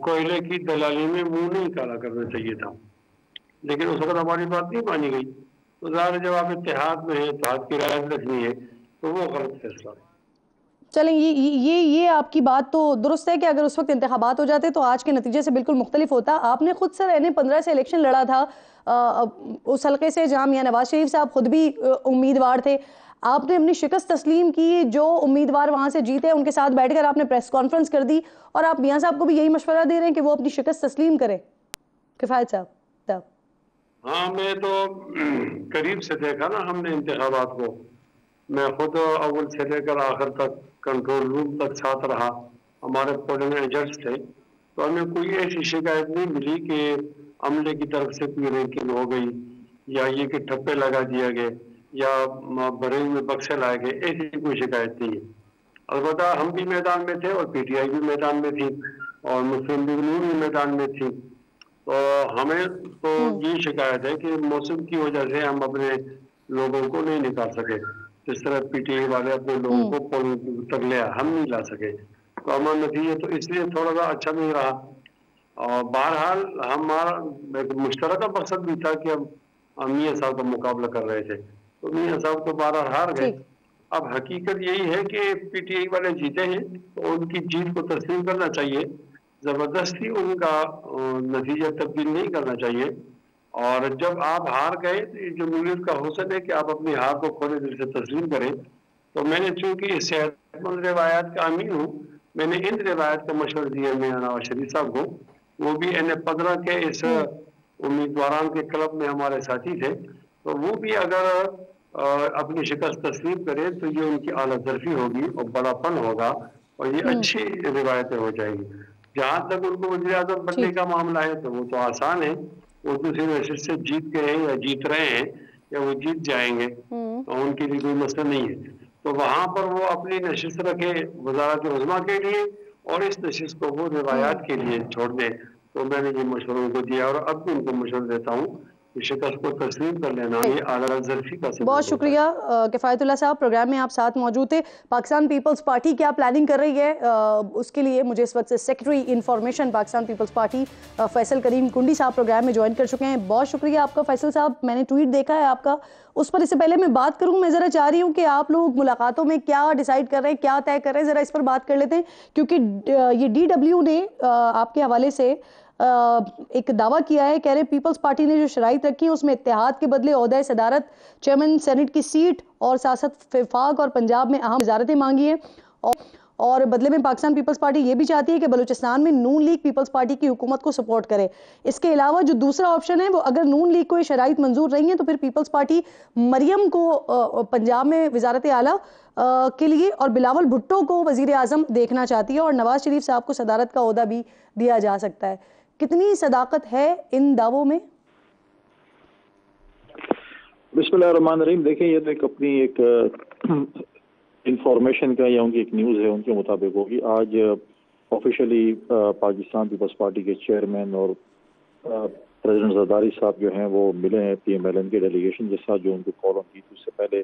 कोयले की दलाली में मुंह नहीं काला करना चाहिए था। लेकिन उस वक्त हमारी बात नहीं मानी गई। तो ज़ाहिर जब आप इत्तेहाद में है, इत्तेहाद की राय रखनी है, तो वो गलत फैसला है। चलें, ये आपकी बात तो दुरुस्त है कि अगर उस वक्त इंतखाबात हो जाते तो आज के नतीजे से बिल्कुल मुख्तलिफ होता। आपने खुद सर NA-15 से इलेक्शन लड़ा था, उस हल्के से जहाँ मियां नवाज शरीफ साहब खुद भी उम्मीदवार थे। आपने अपनी शिकस्त तस्लीम की, जो उम्मीदवार वहाँ से जीते उनके साथ बैठकर आपने प्रेस कॉन्फ्रेंस कर दी और आप मियां साहब को भी यही मशवरा दे रहे हैं कि वो अपनी शिकस्त तस्लीम करें। किफ़ायत साहब तब? हाँ, मैं तो करीब से देखा ना हमने इंतखाबात को। मैं खुद अव्वल से लेकर आखिर तक कंट्रोल रूम तक साथ रहा। हमारे पोलिंग एजेंट्स थे, तो हमें कोई ऐसी शिकायत नहीं मिली कि अमले की तरफ से कोई रैंकिंग हो गई या ये कि ठप्पे लगा दिया गए। या बरेली में बक्से लाए गए, ऐसी कोई शिकायत नहीं है। अलबत्ता हम भी मैदान में थे और पीटीआई भी मैदान में थी और मुस्लिम लीग नून भी मैदान में थी। तो हमें तो ये शिकायत है कि मौसम की वजह से हम अपने लोगों को नहीं निकाल सके, जिस तरह पीटीआई वाले अपने लोगों को पोलिंग तक ले आए, हम नहीं ला सके। तो हमारा नतीजा तो इसलिए थोड़ा सा अच्छा नहीं रहा। और बहरहाल हमारा एक मुश्तरका मकसद भी था कि हम मियाँ साहब का मुकाबला कर रहे थे, तो मियाँ साहब तो बहरहाल हार गए। अब हकीकत यही है कि पीटीआई वाले जीते हैं, तो उनकी जीत को तस्लीम करना चाहिए, जबरदस्ती उनका नतीजा तब्दील नहीं करना चाहिए। और जब आप हार गए तो जमहूरियत का हुस्न है कि आप अपनी हार को खोले दिल से तस्लीम करें। तो मैंने चूंकि सेहतमंद रिवायात का अमीन हूँ, मैंने इन रिवायत का मशवरा दिया मियां नवाज शरीफ साहब को, वो भी NA-15 के इस उम्मीदवारान के क्लब में हमारे साथी थे, तो वो भी अगर अपनी शिकस्त तस्लीम करे तो ये उनकी आला ज़र्फी होगी और बड़ापन होगा और ये अच्छी रिवायतें हो जाएंगी। जहाँ तक उनको वज़ीर आज़म बनने का मामला है तो वो तो आसान है, वो दूसरी नशिस्त से जीत गए हैं या जीत रहे हैं या वो जीत जाएंगे, तो उनके लिए कोई मसला नहीं है। तो वहाँ पर वो अपनी नशिस्त रखे वज़ारत उज़्मा के लिए और इस नशिस्त को वो रिवायात के लिए छोड़ दें। तो मैंने ये मशवरा उनको दिया और अब भी उनको मशवरा देता हूँ कि शिकस्त को तस्लीम कर लेना ये आला ज़र्फी का सबब बहुत शुक्रिया किफ़ायतुल्लाह साहब, प्रोग्राम में आप साथ मौजूद थे। पाकिस्तान पीपल्स पार्टी क्या प्लानिंग कर रही है, उसके लिए मुझे इस वक्त से secretary information Pakistan people's party Faisal Karim Kundi साहब प्रोग्राम में ज्वाइन कर चुके हैं। बहुत शुक्रिया आपका फैसल साहब, मैंने ट्वीट देखा है आपका, उस पर इससे पहले मैं बात करूं, मैं ज़रा चाह रही हूं कि आप लोग मुलाकातों में क्या डिसाइड कर रहे हैं, क्या तय कर रहे हैं, ज़रा इस पर बात कर लेते हैं, क्योंकि ये DW ने आपके हवाले से एक दावा किया है, कह रहे पीपल्स पार्टी ने जो शराइत रखी है उसमें इत्तेहाद के बदले ओहदा सदारत, चेयरमैन सेनेट की सीट और साथ विफाक और पंजाब में अहम वजारतें मांगी हैं और बदले में पाकिस्तान पीपल्स पार्टी ये भी चाहती है कि बलूचिस्तान में नून लीग पीपल्स पार्टी की हुकूमत को सपोर्ट करे। इसके अलावा जो दूसरा ऑप्शन है वो अगर नून लीग को ये शराइत मंजूर रही हैं तो फिर पीपल्स पार्टी मरियम को पंजाब में वजारत आला के लिए और बिलावल भुट्टो को वजीर आजम देखना चाहती है और नवाज शरीफ साहब को सदारत का ओहदा भी दिया जा सकता है। कितनी सदाकत है इन दावों में? बिस्मिल्लाहिर्रहमानिर्रहीम। देखें, ये तो एक अपनी एक इंफॉर्मेशन का या उनकी एक न्यूज़ है, उनके मुताबिक होगी। आज ऑफिशियली पाकिस्तान पीपल्स पार्टी के चेयरमैन और प्रेसिडेंट जरदारी साहब जो हैं वो मिले हैं PMLN के डेलीगेशन के साथ, जो उनको कॉल ऑन की थी। उससे पहले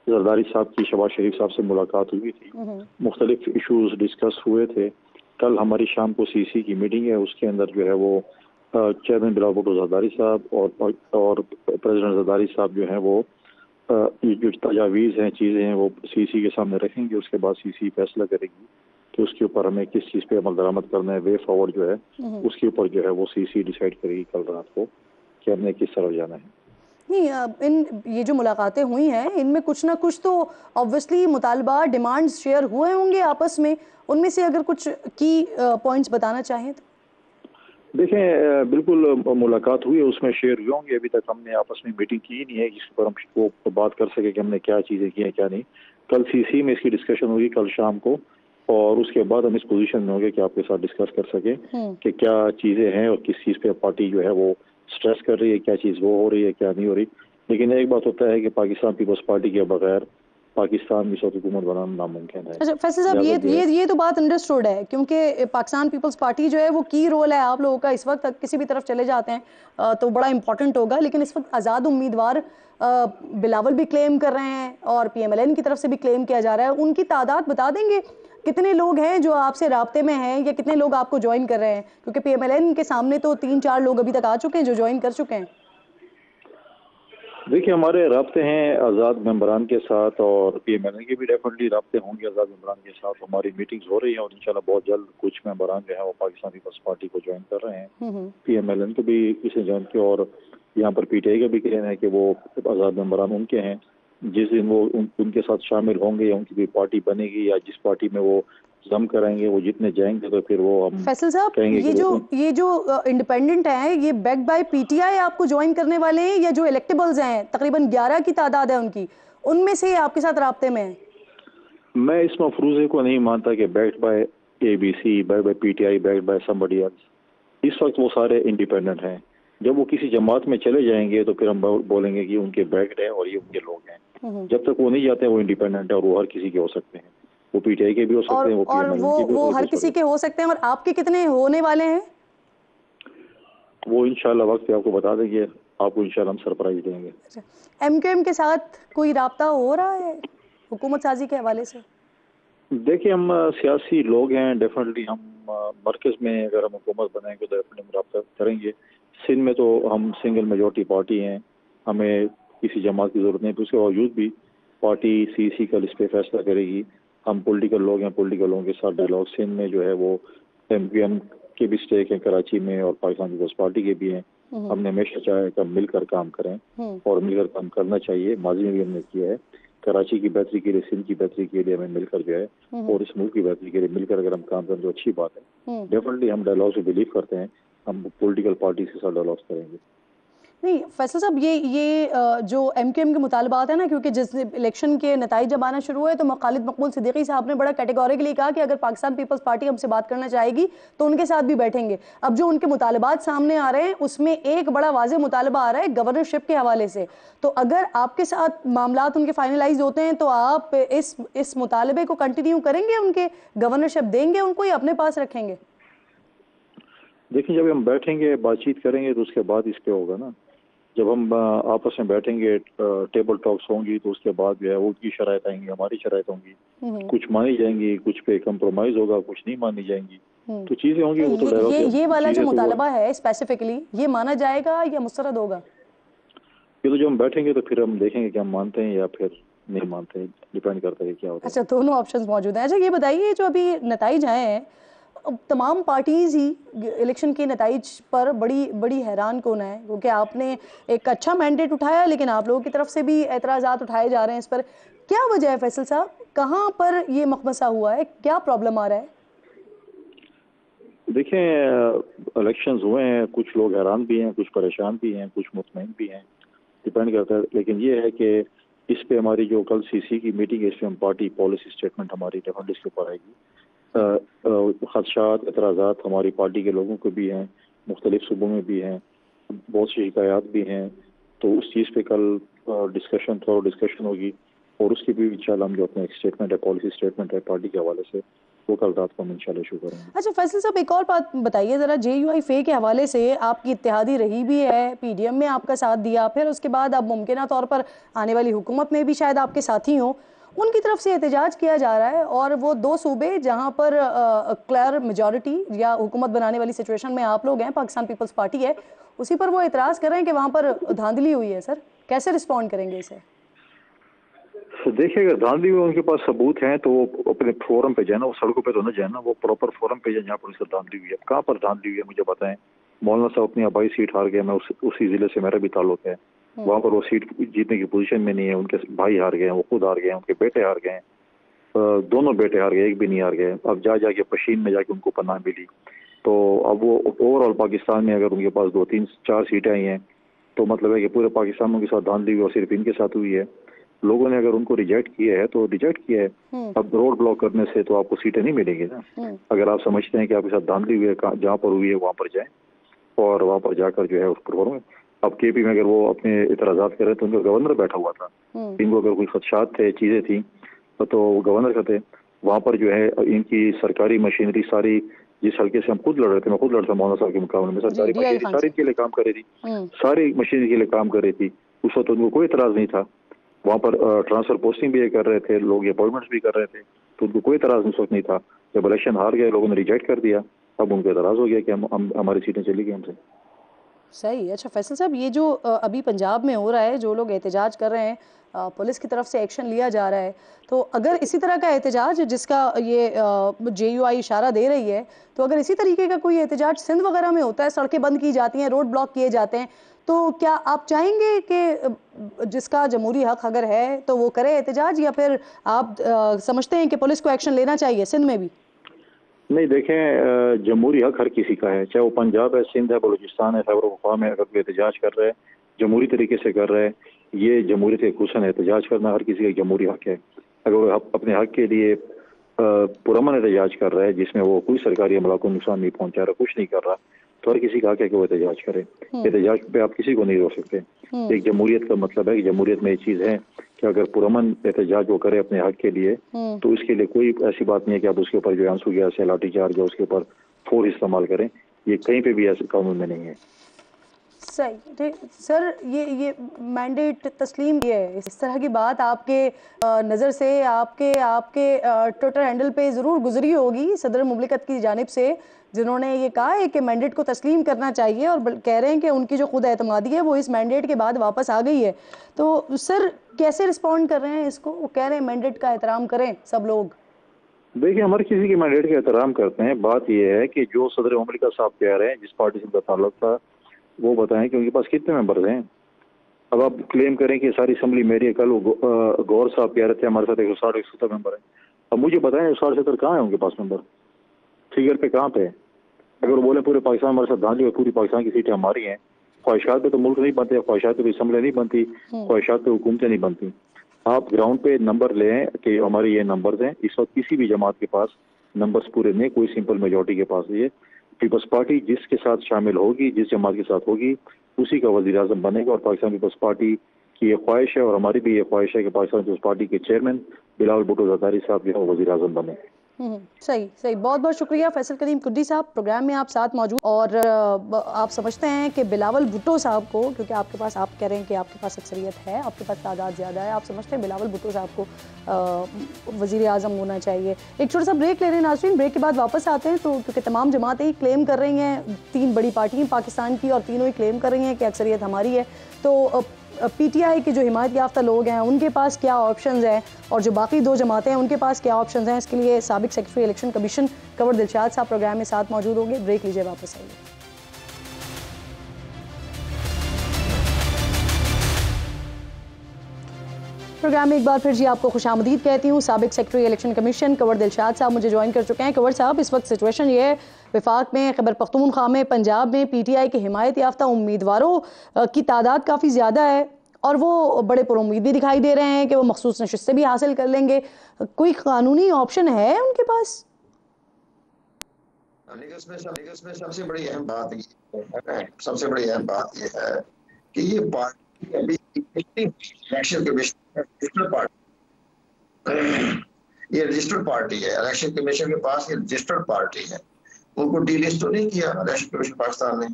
जरदारी साहब की शहबाज शरीफ साहब से मुलाकात हुई थी, मुख्तलिफ इशूज़ डिस्कस हुए थे। कल हमारी शाम को CC की मीटिंग है, उसके अंदर जो है वो चेयरमैन बिलावल भुट्टो जरदारी साहब और प्रेसिडेंट जरदारी साहब जो हैं वो ये जो तजावीज़ हैं, चीज़ें हैं, वो CC के सामने रखेंगे। उसके बाद CC फैसला करेगी कि उसके ऊपर हमें किस चीज़ पे अमल दरामद करना है, वे फॉरवर्ड जो है उसके ऊपर जो है वो CC डिसाइड करेगी कल रात को कि हमने किस तरफ जाना है। नहीं, ये जो मुलाकातें हुई हैं इनमें कुछ ना कुछ तो ऑब्वियसली मुतालबा डिमांड्स शेयर हुए होंगे आपस में, उनमें से अगर कुछ की पॉइंट्स बताना चाहें तो। देखें, बिल्कुल मुलाकात हुई है, उसमें शेयर हुए होंगे। अभी तक हमने आपस में मीटिंग की नहीं है जिस पर हम वो बात कर सके कि हमने क्या चीज़ें की हैं क्या नहीं। कल CC में इसकी डिस्कशन होगी कल शाम को और उसके बाद हम इस पोजीशन में होंगे कि आपके साथ डिस्कस कर सके कि क्या चीज़ें हैं और किस चीज़ पे पार्टी जो है वो स्ट्रेस कर रही है, क्या चीज़ वो हो रही है क्या नहीं हो रही। लेकिन एक बात होता है कि पाकिस्तान पीपल्स पार्टी के बगैर पाकिस्तान में सौदी हुकूमत बनाना नामुमकिन है। अच्छा फैसल साहब, ये तो बात अंडरस्टूड है, क्योंकि पाकिस्तान पीपल्स पार्टी जो है वो की रोल है आप लोगों का। इस वक्त किसी भी तरफ चले जाते हैं तो बड़ा इंपॉर्टेंट होगा, लेकिन इस वक्त आज़ाद उम्मीदवार बिलावल भी क्लेम कर रहे हैं और PMLN की तरफ से भी क्लेम किया जा रहा है। उनकी तादाद बता देंगे कितने लोग हैं जो आपसे राब्ते में हैं या कितने लोग आपको ज्वाइन कर रहे हैं, क्योंकि PMLN के सामने तो 3-4 लोग अभी तक आ चुके हैं जो ज्वाइन कर चुके हैं। देखिए, हमारे राब्ते हैं आज़ाद मेंबरान के साथ और PMLN के भी डेफिनेटली राब्ते होंगे आज़ाद मेंबरान के साथ। हमारी मीटिंग्स हो रही हैं और इंशाल्लाह बहुत जल्द कुछ मेंबरान जो है वो पाकिस्तान पीपल्स पार्टी को ज्वाइन कर रहे हैं। PMLN को भी इसे ज्वाइन किया और यहाँ पर PTI का भी कहना है कि वो आज़ाद मेंबरान उनके हैं। जिस दिन वो उनके साथ शामिल होंगे या उनकी भी पार्टी बनेगी या जिस पार्टी में वो जम कराएंगे वो जितने जाएंगे तो फिर वो हम फैसल साहब, ये जो इंडिपेंडेंट है ये बैक बाय PTI आपको ज्वाइन करने वाले हैं या जो इलेक्टेबल्स हैं तकरीबन 11 की तादाद है उनकी, उनमें से आपके साथ राब्ते में है? मैं इस मफरूजे को नहीं मानता कि backed by ABC, backed by PTI, backed by somebody else. इस वक्त वो सारे इंडिपेंडेंट हैं। जब वो किसी जमात में चले जाएंगे तो फिर हम बोलेंगे कि उनके बैक्ड है और ये उनके लोग हैं। जब तक वो नहीं जाते वो इंडिपेंडेंट है और वो हर किसी के हो सकते हैं, वो पीटीआई के भी हो सकते हैं, वो हर किसी के हो सकते हैं। और आपके कितने होने वाले हैं? वो इंशाल्लाह वक्त पे आपको बता देंगे, आपको इंशाल्लाह हम सरप्राइज देंगे। एमक्यूएम के साथ कोई राब्ता हो रहा है हुकूमत साजी के हवाले से? देखिए, हम सियासी लोग हैं, डेफिनेटली हम मरकज में अगर हम हुकूमत बनाएंगे तो डेफिनेटली हम राब्ता करेंगे। सिंध में तो हम सिंगल मेजॉरिटी पार्टी हैं, हमें किसी जमात की जरूरत नहीं, उसके बावजूद भी पार्टी सीसी कल इस पे फैसला करेगी। हम पॉलिटिकल लोग हैं, पॉलिटिकल लोगों के साथ डायलॉग। सिंध में जो है वो एमक्यूएम के भी स्टेक है कराची में और पाकिस्तान पीपल्स पार्टी के भी हैं। हमने हमेशा चाहा है कि हम मिलकर काम करें और मिलकर काम करना चाहिए। माजी में भी हमने किया है। कराची की बेहतरी के लिए, सिंध की बेहतरी के लिए हमें मिलकर जो है और इस मुल्क की बेहतरी के लिए मिलकर अगर हम काम करें तो अच्छी बात है। डेफिनेटली हम डायलॉग से बिलीव करते हैं, हम पॉलिटिकल पार्टी के साथ डायलॉग करेंगे। नहीं फैसल साहब, ये जो एमक्यूएम के मुतालबात है ना, क्योंकि जिस इलेक्शन के नतीजे जब आना शुरू हुए तो खालिद मकबूल सिद्दीकी साहब ने बड़ा कैटेगोरिकली कहा कि अगर पाकिस्तान पीपल्स पार्टी हमसे बात करना चाहेगी तो उनके साथ भी बैठेंगे। अब जो उनके मुतालबात सामने आ रहे हैं उसमें एक बड़ा वाज़ेह मुतालबा आ रहा है गवर्नरशिप के हवाले से। तो अगर आपके साथ मामलात उनके फाइनलाइज होते हैं तो आप इस मुतालबे को कंटिन्यू करेंगे, उनके गवर्नरशिप देंगे उनको या अपने पास रखेंगे? देखिए, जब हम बैठेंगे बातचीत करेंगे तो उसके बाद इस पे होगा ना। जब हम आपस में बैठेंगे, टेबल टॉक्स होंगी तो उसके बाद जो है वो की शराइत आएंगी, हमारी शराइत होंगी, कुछ मानी जाएंगी, कुछ पे कंप्रोमाइज होगा, कुछ नहीं मानी जाएंगी, तो चीजें होंगी। वो तो ये वाला जो मुतालबा है स्पेसिफिकली ये माना जाएगा या मुस्तरद होगा? ये तो जब हम बैठेंगे तो फिर हम देखेंगे कि हम मानते हैं या फिर नहीं मानते हैं, डिपेंड करता है क्या होता है। अच्छा, दोनों ऑप्शंस मौजूद हैं। अच्छा ये बताइए, जो अभी नतीजे आए हैं, तमाम पार्टीज़ ही इलेक्शन के नतीज पर बड़ी हैरान कौन है, क्योंकि आपने एक अच्छा मैंडेट उठाया लेकिन आप लोगों की तरफ से भी एतराज़ात उठाए जा रहे हैं इस पर। क्या वजह है फैसल साहब, कहाँ पर ये मखमसा हुआ है, क्या प्रॉब्लम आ रहा है? देखें, इलेक्शंस हुए हैं, कुछ लोग हैरान भी हैं, कुछ परेशान भी हैं, कुछ मुतमईन भी हैं, डिपेंड करता है। लेकिन ये है कि इस पे हमारी जो कल सीसी की मीटिंग है, इसमें हम पार्टी पॉलिसी स्टेटमेंट हमारी डेफिनेटली इसके ऊपर आएगी। खदशात, एतराज़ात हमारी पार्टी के लोगों को भी हैं, मुख्तलिफ सूबों में भी हैं, बहुत सी शिकायत भी हैं, तो उस चीज़ पे कल डिस्कशन होगी और उसकी भी इंशाल्लाह हम जो अपना एक स्टेटमेंट है, पॉलिसी स्टेटमेंट है पार्टी के हवाले से, वो कल रात को हम इंशाल्लाह इशू करेंगे। अच्छा फैसल साहब, एक और बात बताइए ज़रा, JUI-FA के हवाले से आपकी इत्तेहादी रही भी है, PDM में आपका साथ दिया, फिर उसके बाद अब मुमकिन तौर पर आने वाली हुकूमत में भी शायद आपके साथी हों, उनकी तरफ से एहतजाज किया जा रहा है और वो 2 सूबे जहां पर क्लियर मेजॉरिटी या हुकूमत बनाने वाली सिचुएशन में आप लोग हैं, पाकिस्तान पीपल्स पार्टी है, उसी पर वो एतराज़ कर रहे हैं कि वहां पर धांधली हुई है। सर कैसे रिस्पॉन्ड करेंगे इसे? देखिए, अगर धांधली में उनके पास सबूत हैं तो वो अपने फोरम पे जाए ना, वो सड़कों पे तो न जाए ना, वो प्रॉपर फोरम पे जाए जहाँ पर उसका धांधली हुई है। कहाँ पर धांधली हुई है मुझे बताएं। मौलाना साहब अपनी आबाई सीट हार गए, मैं उसी जिले से मेरा भी ताल्लुक है, वहाँ पर वो सीट जीतने की पोजीशन में नहीं है, उनके भाई हार गए हैं, वो खुद हार गए हैं, उनके बेटे हार गए हैं, दोनों बेटे हार गए, एक भी नहीं हार गए। अब जाके पशीन में जाके उनको पनाह मिली, तो अब वो ओवरऑल पाकिस्तान में अगर उनके पास 2, 3, 4 सीटें आई हैं तो मतलब है कि पूरे पाकिस्तान में उनके साथ धांधली हुई और सिर्फ इनके साथ हुई है। लोगों ने अगर उनको रिजेक्ट किया है तो रिजेक्ट किया है। अब रोड ब्लॉक करने से तो आपको सीटें नहीं मिलेंगी ना। अगर आप समझते हैं कि आपके साथ धांधली हुई है, जहाँ पर हुई है वहाँ पर जाएं और वहाँ पर जाकर जो है उस पर करें। अब KP में अगर वो अपने इतराज़ात करें तो उनका गवर्नर बैठा हुआ था, इनको अगर कोई खदशात थे, चीज़ें थी तो वो गवर्नर का थे। वहाँ पर जो है इनकी सरकारी मशीनरी सारी, जिस हल्के से हम खुद लड़ रहे थे, मैं खुद लड़ता मौलाना साहब के मुकाबले में, सरकारी मशीनरी सारी के लिए काम कर रही थी, सारी मशीनरी के लिए काम कर रही थी। उस वक्त उनको कोई इतराज़ नहीं था। वहाँ पर ट्रांसफर पोस्टिंग भी कर रहे थे लोग, अपॉइंटमेंट्स भी कर रहे थे, तो उनको कोई इतराज़ उस वक्त नहीं था। जब इलेक्शन हार गए, लोगों ने रिजेक्ट कर दिया, अब उनको इतराज़ हो गया कि हम हमारी सीटें चली गई हमसे। सही। अच्छा फैसल साहब, ये जो अभी पंजाब में हो रहा है, जो लोग एहतजाज कर रहे हैं, पुलिस की तरफ से एक्शन लिया जा रहा है, तो अगर इसी तरह का एहतजाज जिसका ये JUI इशारा दे रही है, तो अगर इसी तरीके का कोई एहतजाज सिंध वगैरह में होता है, सड़कें बंद की जाती हैं, रोड ब्लॉक किए जाते हैं, तो क्या आप चाहेंगे कि जिसका जमहूरी हक अगर है तो वो करे एहतजाज, या फिर आप समझते हैं कि पुलिस को एक्शन लेना चाहिए सिंध में भी? नहीं, देखें, जमहूरी हक हर किसी का है, चाहे वो पंजाब है, सिंध है, बलूचिस्तान है, खैबर पख्तूनख्वा है। अगर कोई एहतजाज कर रहा है, जमहूरी तरीके से कर रहा है, ये जमहूरियत के हुसन है, एहतजाज करना हर किसी का जमहूरी हक है। अगर वो अपने हक के लिए पुरअमन एहतजाज कर रहा है जिसमें वो कोई सरकारी अमला को नुकसान नहीं पहुंचा रहा, कुछ नहीं कर रहा, तो हर किसी का हक है कि वो एहतजाज करे। एहतजाज पे आप किसी को नहीं रोक सकते। एक जमहूरियत का मतलब है कि जमहूरियत में ये चीज है कि अगर पुरअमन एहतजाज वो करे अपने हक के लिए तो इसके लिए कोई ऐसी बात नहीं है कि आप उसके ऊपर जो आंसू गैस या लाठी चार्ज या उसके ऊपर फोर्स इस्तेमाल करें। ये कहीं पे भी ऐसे कानून में नहीं है। सही सर, ये मैंडेट तस्लीम ये है, इस तरह की बात आपके नज़र से आपके ट्विटर हैंडल पे ज़रूर गुजरी होगी सदर मुमलिकत की जानिब से, जिन्होंने ये कहा है कि मैंडेट को तस्लीम करना चाहिए और कह रहे हैं कि उनकी जो खुद एतमादी है वो इस मैंडेट के बाद वापस आ गई है। तो सर कैसे रिस्पॉन्ड कर रहे हैं इसको? वो कह रहे हैं मैंडेट का एहतराम करें सब लोग। देखिए, हम हर किसी के मैंडेट का एहतराम करते हैं। बात यह है कि जो सदर मुमलिकत साहब कह रहे हैं जिस पार्टी से उनका ताल्लुक था वो बताएं कि उनके पास कितने मेंबर्स हैं। अब आप क्लेम करें कि सारी असम्बली मेरी है, कल गौर साहब कह रहे थे हमारे साथ 160-170 मेंबर हैं। अब मुझे बताएं 160-170 कहाँ है उनके पास मेंबर, फिगर पे कहाँ पे है? अगर बोले पूरे पाकिस्तान हमारे साथ धांधली और पूरी पाकिस्तान की सीटें हमारी हैं, ख्वाहिशात पे तो मुल्क नहीं बनते, ख्वाहिशात पे असम्बली नहीं बनती, ख्वाहिशात पे हुकूमतें नहीं बनती। आप ग्राउंड पे नंबर लें कि हमारे ये नंबर्स हैं। इस वक्त किसी भी जमात के पास नंबर्स पूरे नहीं, कोई सिंपल मेजोरिटी के पास नहीं है। पीपल्स पार्टी जिसके साथ शामिल होगी, जिस जमात के साथ होगी, उसी का वज़ीर आज़म बनेगा। और पाकिस्तान पीपल्स पार्टी की ये ख्वाहिश है और हमारी भी ये ख्वाहिश है कि पाकिस्तान पीपल्स पार्टी के चेयरमैन बिलावल भुट्टो ज़रदारी साहब जो है वज़ीर आज़म बने। सही बहुत बहुत शुक्रिया फैसल करीम कुर्दी साहब, प्रोग्राम में आप साथ मौजूद। और आप समझते हैं कि बिलावल भुट्टो साहब को, क्योंकि आपके पास, आप कह रहे हैं कि आपके पास अक्सरियत है, आपके पास तादाद ज़्यादा है, आप समझते हैं बिलावल भुट्टो साहब को वज़ीर आज़म होना चाहिए। एक छोटा सा ब्रेक ले रहे हैं नाज़रीन, ब्रेक के बाद वापस आते हैं। तो क्योंकि तमाम जमातें ही क्लेम कर रही हैं, 3 बड़ी पार्टियाँ पाकिस्तान की और तीनों ही क्लेम कर रही हैं कि अक्सरियत हमारी है, तो पीटीआई के जो हिमायत याफ्ता लोग हैं उनके पास क्या ऑप्शंस हैं और जो बाकी 2 जमातें हैं उनके पास क्या ऑप्शंस हैं, इसके लिए साबिक secretary election commission Kanwar Dilshad साहब प्रोग्राम में साथ मौजूद होंगे। ब्रेक लीजिए, वापस आइए। प्रोग्राम में एक बार फिर जी आपको खुशामदीद कहती हूँ। साबिक secretary election commission Kanwar Dilshad साहब मुझे ज्वाइन कर चुके हैं। कंवर साहब, इस वक्त सिचुएशन ये है विफाक में, खैबर पख्तूनख्वा में, पंजाब में पीटीआई के हिमायत याफ्ता उम्मीदवारों की तादाद काफ़ी ज़्यादा है और वो बड़े पुरुम्मीद भी दिखाई दे रहे हैं कि वो मखसूस नशिस्तें भी हासिल कर लेंगे। कोई कानूनी ऑप्शन है उनके पास? इसमें सबसे बड़ी अहम बात ये है कि ये पार्टी अभी इलेक्शन कमीशन रजिस्टर्ड पार्टी, ये रजिस्टर्ड पार्टी है। इलेक्शन कमीशन के पास ये रजिस्टर्ड पार्टी है, उनको डीलिस्ट तो नहीं किया इलेक्शन कमीशन पाकिस्तान ने,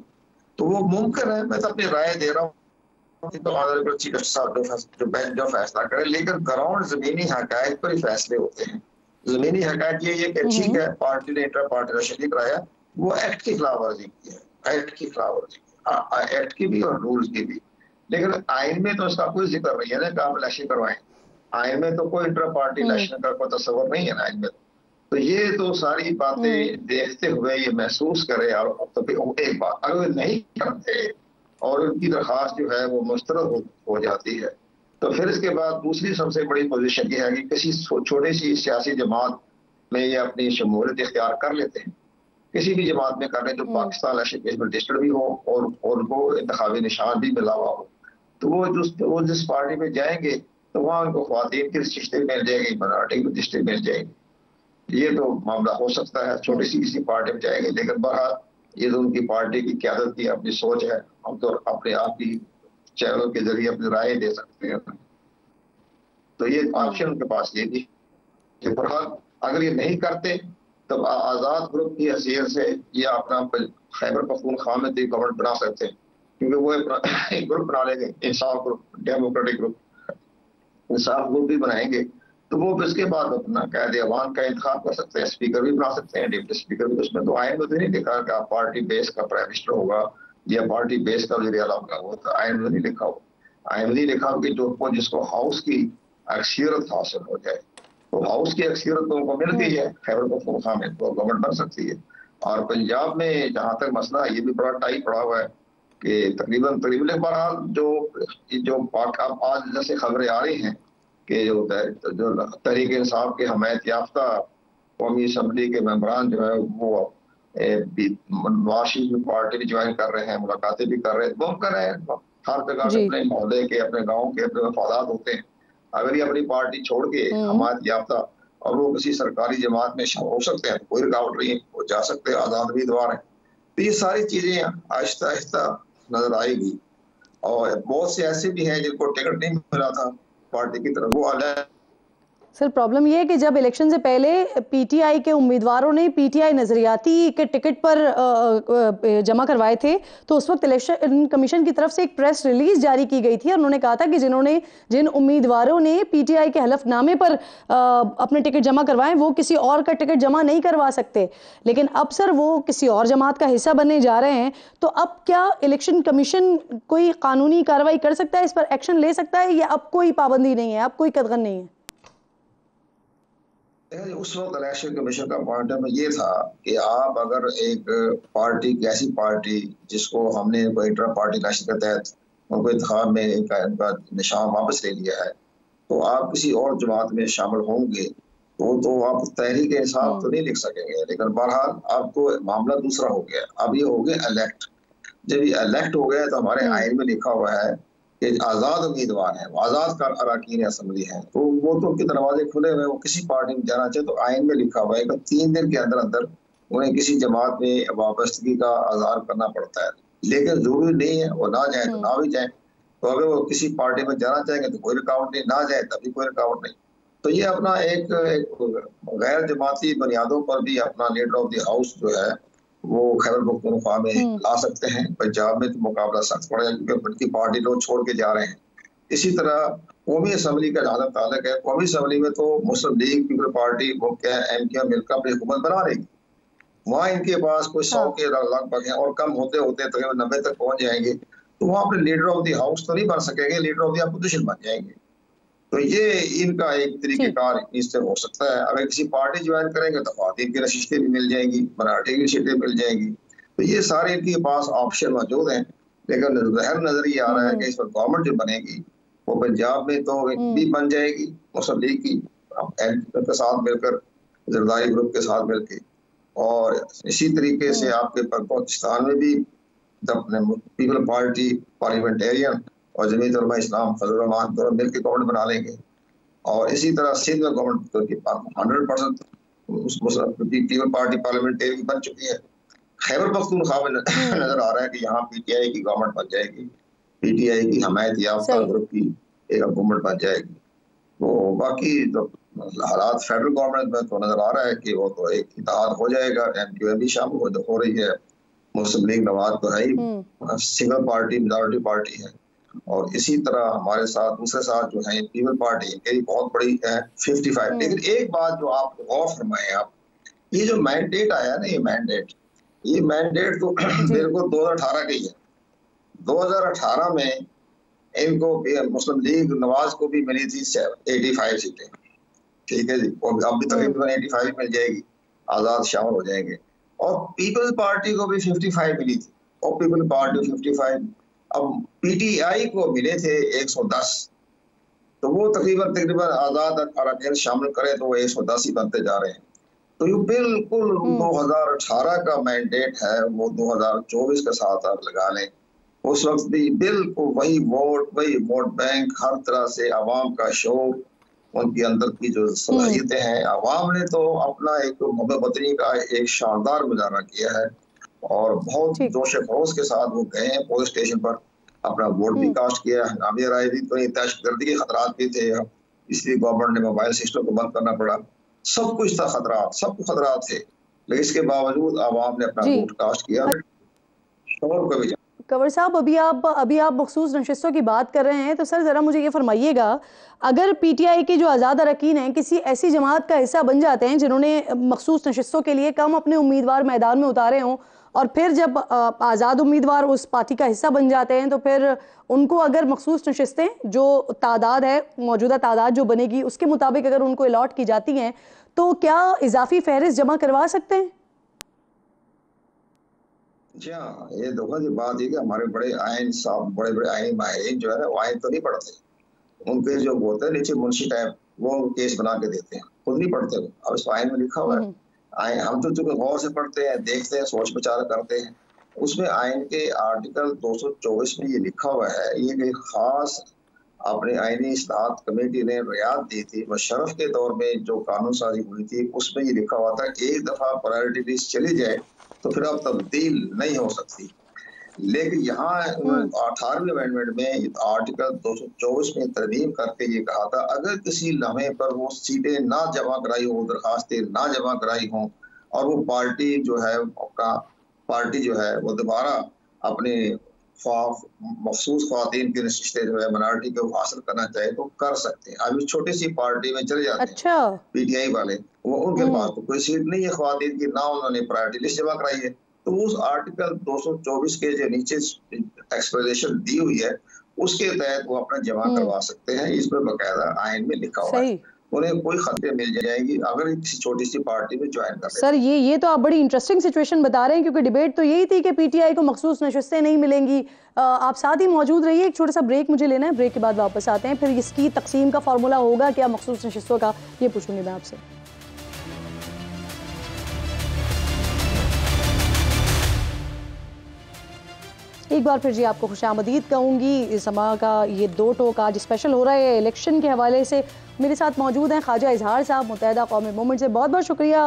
तो वो मुमकिन है। मैं तो अपनी राय दे रहा हूँ तो ऑनरेबल चीफ जस्टिस साहब जो बेंच जो फैसला करे, लेकिन ग्राउंड जमीनी हकायक पर ही फैसले होते हैं। जमीनी हकायक ये है कि ठीक है पार्टी ने इंटर पार्टी इलेक्शन कराया, वो एक्ट की खिलाफ वर्जी की है, एक्ट की खिलाफ वर्जी, एक्ट की भी और रूल्स की भी। लेकिन आइन में तो इसका कोई जिक्र नहीं है ना कि आप इलेक्शन करवाएं। आइन में तो कोई इंटर पार्टी इलेक्शन का कोई तस्वर नहीं है ना आइन में। तो ये तो सारी बातें देखते हुए ये महसूस करे, और तो एक बात अगर नहीं करते और उनकी दरखास्त जो है वो मुस्तरद हो जाती है, तो फिर इसके बाद दूसरी सबसे बड़ी पोजीशन ये है कि किसी छोटी सी सियासी जमात में ये अपनी शमूलियत इख्तियार कर लेते हैं। किसी भी जमात में कर रहे जो पाकिस्तान इलेक्शन केस में रजिस्टर्ड भी हो और उनको इंतखाबी निशान भी मिला हुआ हो, तो वो जिस पार्टी में जाएंगे तो वहाँ उनको ख्वातीन की रजिस्ट्री मिल जाएगी, मिनॉरिटी की रजिस्ट्री मिल जाएगी। ये तो मामला हो सकता है, छोटी सी किसी पार्टी में जाएंगे। लेकिन बहरहाल ये तो उनकी पार्टी की क़यादत की अपनी सोच है, हम तो अपने आप की चैनल के जरिए अपनी राय दे सकते हैं। तो ये ऑप्शन उनके पास ये भी, बहरहाल अगर ये नहीं करते तो आज़ाद ग्रुप की हैसियत से ये अपना खैबर पख्तूनख्वा में गवर्नमेंट बना सकते हैं, क्योंकि वो एक ग्रुप बना लेंगे, इंसाफ ग्रुप, डेमोक्रेटिक ग्रुप, इंसाफ ग्रुप भी बनाएंगे। तो वो इसके बाद अपना कायदे अवाम का इंतखाब कर सकते हैं, स्पीकर भी बना सकते हैं, डिप्टी स्पीकर भी। उसमें तो आइन में तो नहीं लिखा कि पार्टी बेस का प्राइम मिनिस्टर होगा या पार्टी बेस का वज़ीर आला होगा, वो तो आइन में नहीं लिखा हो। आइन में नहीं लिखा कि जो जिसको हाउस की अक्सरियत हासिल हो जाए, तो हाउस की अक्सरियत तो उनको मिल गई है खैबर पख्तूनख्वा में, तो गवर्नमेंट बन सकती है। और पंजाब में जहाँ तक मसला है, ये भी बड़ा टाइट पड़ा हुआ है कि तकरीबन बहरहाल जो अब आज जैसे खबरें आ रही हैं कि जो तहरीक इंसाफ के हमायत याफ्ता कौमी असम्बली के मेंबरान जो है वो नवाज शरीफ की पार्टी भी ज्वाइन कर रहे हैं, मुलाकातें भी कर रहे हैं। मुमकिन है हर जगह अपने मोहल्ले के, अपने गाँव के अपने मफादात होते हैं। अगर ये अपनी पार्टी छोड़ के हमायत याफ्ता और वो किसी सरकारी जमात में शामिल हो सकते हैं, कोई रुकावट नहीं है, वो जा सकते हैं, आज़ाद उम्मीदवार हैं। तो ये सारी चीज़ें आहिस्ता आहिस्ता नजर आएगी। और बहुत से ऐसे भी हैं जिनको टिकट नहीं मिला था पार्टी की तरफ, वो अलग। सर प्रॉब्लम ये है कि जब इलेक्शन से पहले पीटीआई के उम्मीदवारों ने पीटीआई नजरियाती के टिकट पर जमा करवाए थे, तो उस वक्त इलेक्शन कमीशन की तरफ से एक प्रेस रिलीज जारी की गई थी और उन्होंने कहा था कि जिन उम्मीदवारों ने पीटीआई के हलफनामे पर अपने टिकट जमा करवाए वो किसी और का टिकट जमा नहीं करवा सकते। लेकिन अब सर वो किसी और जमात का हिस्सा बनने जा रहे हैं, तो अब क्या इलेक्शन कमीशन कोई कानूनी कार्रवाई कर सकता है, इस पर एक्शन ले सकता है, या अब कोई पाबंदी नहीं है, अब कोई कदगन नहीं है? उस वक्त इलेक्शन कमीशन का पॉइंट ऑफ ये था कि आप अगर एक पार्टी, ऐसी पार्टी जिसको हमने कोई इंटर पार्टी इलेक्शन के तहत उनको इंतखाब में इनका निशान वापस ले लिया है, तो आप किसी और जमात में शामिल होंगे तो आप तहरीक इंसाफ तो नहीं लिख सकेंगे। लेकिन बहरहाल आपको मामला दूसरा हो गया, अब ये हो गया इलेक्ट। जब ये इलेक्ट हो गया तो हमारे आइन में लिखा हुआ है कि आज़ाद उम्मीदवार है, आज़ाद अरकान असम्बली है, तो वो तो उनके दरवाजे खुले हुए, वो किसी पार्टी में जाना चाहे तो आइन में लिखा हुआ है कि 3 दिन के अंदर अंदर उन्हें किसी जमात में वाबस्तगी का आज़ार करना पड़ता है। लेकिन जरूरी नहीं है वो ना जाए तो ना भी जाए, तो अगर वो किसी पार्टी में जाना चाहेंगे तो कोई रुकावट नहीं, ना जाए तभी कोई रुकावट नहीं। तो ये अपना एक गैर जमाती बुनियादों पर भी अपना लीडर ऑफ द हाउस जो है वो खैबर पख्तूनख्वा में ला सकते हैं। पंजाब में तो मुकाबला सख्त पड़ेगा क्योंकि उनकी पार्टी लोग छोड़ के जा रहे हैं। इसी तरह कौमी असम्बली का जहाँ तक ताल्लुक है, कौमी असम्बली में तो मुस्लिम लीग, पीपल पार्टी, वो क्या एमके मिलकर अपनी हुकूमत बना लेगी। वहाँ इनके पास कोई 100 के लगभग है और कम होते होते तकरीबन 90 तक पहुंच जाएंगे, तो वहाँ अपने लीडर ऑफ द हाउस तो नहीं बन सकेंगे, लीडर ऑफ द अपोजिशन बन जाएंगे। तो ये इनका एक तरीकेकार इससे हो सकता है। अगर किसी पार्टी ज्वाइन करेंगे तो ख्वातीन की नशिस्तें भी मिल जाएंगी, मराठी की सीटें मिल जाएंगी, तो ये सारे इनके पास ऑप्शन मौजूद हैं। लेकिन जहर नजर ये आ रहा है कि इस पर गवर्नमेंट जो बनेगी वो पंजाब में तो भी बन जाएगी मुस्लिम लीग की के साथ मिलकर, जरदारी ग्रुप के साथ मिलकर, और इसी तरीके से आपके पाकिस्तान में भी पीपल पार्टी, पार्लियामेंटेरियन और जमीयत उलमा इस्लाम फजल रहमान दोनों मिलकर गवर्नमेंट बना लेंगे। और इसी तरह सिंध में गवर्नमेंट 100% पीपल पार्टी पार्लियामेंटेरियन बन चुकी है। खैबर पख्तूनख्वा में नजर आ रहा है कि यहाँ पीटीआई की गवर्नमेंट बन जाएगी, पीटीआई की हमायत याफ्ता ग्रुप की एक गवर्नमेंट बन जाएगी। तो बाकी तो हालात फेडरल गवर्नमेंट में तो नजर आ रहा है कि वो तो एक इत्तेहाद हो जाएगा, एमक्यूएम भी शामिल हो रही है, मुस्लिम लीग नवाज तो है ही, सिंगल पार्टी मेजॉरिटी पार्टी है। और इसी तरह हमारे साथ दूसरे साथ जो है पीपल पार्टी की बहुत बड़ी है 55। लेकिन एक बात जो आप गौर फरमाएं, आप ये जो मैंडेट आया ना, ये मैंडेट तो मेरे को 2018 का ही है। 2018 में इनको मुस्लिम लीग नवाज को भी मिली थी 85 सीटें, ठीक है जी, और अब भी तकरीबन 85 मिल जाएगी, आजाद शामिल हो जाएंगे। और पीपल्स पार्टी को भी 55 मिली थी, और पीपल पार्टी 55। अब पीटीआई को मिले थे 110, तो वो तकरीबन आजाद अरकान शामिल करें तो वो 110 ही बनते जा रहे हैं। तो ये बिल्कुल 2018 का मैंडेट है, वो 2024 के साथ आप लगा लें, उस वक्त भी बिल्कुल वही वोट बैंक, हर तरह से आवाम का शोर, उनके अंदर की जो सलाहियतें हैं, आवाम ने तो अपना एक मोहब्बत वतनी का एक शानदार गुजारा किया है और बहुत जोश खरोश के साथ वो गए हैं पुलिस स्टेशन पर, अपना वोट भी कास्ट किया, हंगामी राय भी, तो दहशतगर्दी के खतरात भी थे, इसलिए गवर्नमेंट ने मोबाइल सिस्टम को बंद करना पड़ा, सब कुछ था, सब कुछ खतरात थे, लेकिन इसके बावजूद आवाम ने अपना वोट कास्ट किया। कंवर साहब, अभी आप मखसूस नशिस्तों की बात कर रहे हैं, तो सर ज़रा मुझे ये फरमाइएगा, अगर पीटीआई के जो आज़ाद अरकान हैं किसी ऐसी जमात का हिस्सा बन जाते हैं जिन्होंने मखसूस नशिस्तों के लिए कम अपने उम्मीदवार मैदान में उतारे हों, और फिर जब आज़ाद उम्मीदवार उस पार्टी का हिस्सा बन जाते हैं, तो फिर उनको अगर मखसूस नशिस्तें जो तादाद है, मौजूदा तादाद जो बनेगी उसके मुताबिक अगर उनको अलॉट की जाती हैं, तो क्या इजाफी फहरिस्त जमा करवा सकते हैं? जी हाँ, ये देखो जी, बात ये कि हमारे बड़े आइन साहब, बड़े बड़े आइन माहिरीन जो है ना, वो आइन तो नहीं पढ़ते, उनके जो होते हैं नीचे मुंशी टाइप, वो केस बना के देते हैं, खुद नहीं पढ़ते वो। अब इस आइन में लिखा हुआ है, आइन हम तो चूंकि गौर से पढ़ते हैं, देखते हैं, सोच विचार करते हैं, उसमें आइन के आर्टिकल 224 में ये लिखा हुआ है, ये कोई खास अपनी आईनी इस्लाहत कमेटी ने रियायत दी थी, मुशर्रफ के दौर में जो कानून साजी हुई थी उसमें ये लिखा हुआ था कि एक दफा प्रायोरिटी लिस्ट चली जाए तो फिर अब तब्दील नहीं हो सकती। लेकिन यहाँ 18वीं अमेंडमेंट में आर्टिकल 224 में तरमीम करके ये कहा था, अगर किसी लम्हे पर वो सीटें ना जमा कराई हो, दरखास्तें ना जमा कराई हों और वो पार्टी जो है वो दोबारा अपने मखसूस ख्वातीन की नशिस्तें जो है मिनॉरिटी को हासिल करना चाहे तो कर सकते हैं। अभी छोटी सी पार्टी में चले जाते हैं पीटीआई वाले, वो उनके पास तो कोई सीट नहीं है ख्वातीन की, ना उन्होंने प्रायोरिटी लिस्ट जमा कराई है, तो उस आर्टिकल 224 के जो नीचे एक्सप्लेनेशन दी हुई है उसके तहत वो अपना जमा करवा सकते हैं। इसमें बकायदा आइन में लिखा हुआ है, उन्हें कोई खतरे मिल जाएगी अगर किसी छोटी सी पार्टी में ज्वाइन कर। सर ये तो आप बड़ी इंटरेस्टिंग सिचुएशन बता रहे हैं, क्योंकि डिबेट तो यही थी कि पीटीआई को मखसूस नशिस्तें नहीं मिलेंगी। आप साथ ही मौजूद रहिए, एक छोटा सा ब्रेक मुझे लेना है, ब्रेक के बाद वापस आते हैं, फिर इसकी तकसीम का फार्मूला होगा क्या मखसूस नशिस्तों का, ये पूछूंगी मैं आपसे। एक बार फिर जी आपको खुशामदीद कहूँगी। इस समा का ये 2 टोक आज स्पेशल हो रहा है इलेक्शन के हवाले से। मेरे साथ मौजूद हैं ख्वाजा इजहार साहब, मुत्तहिदा कौमी मूवमेंट से। बहुत बहुत शुक्रिया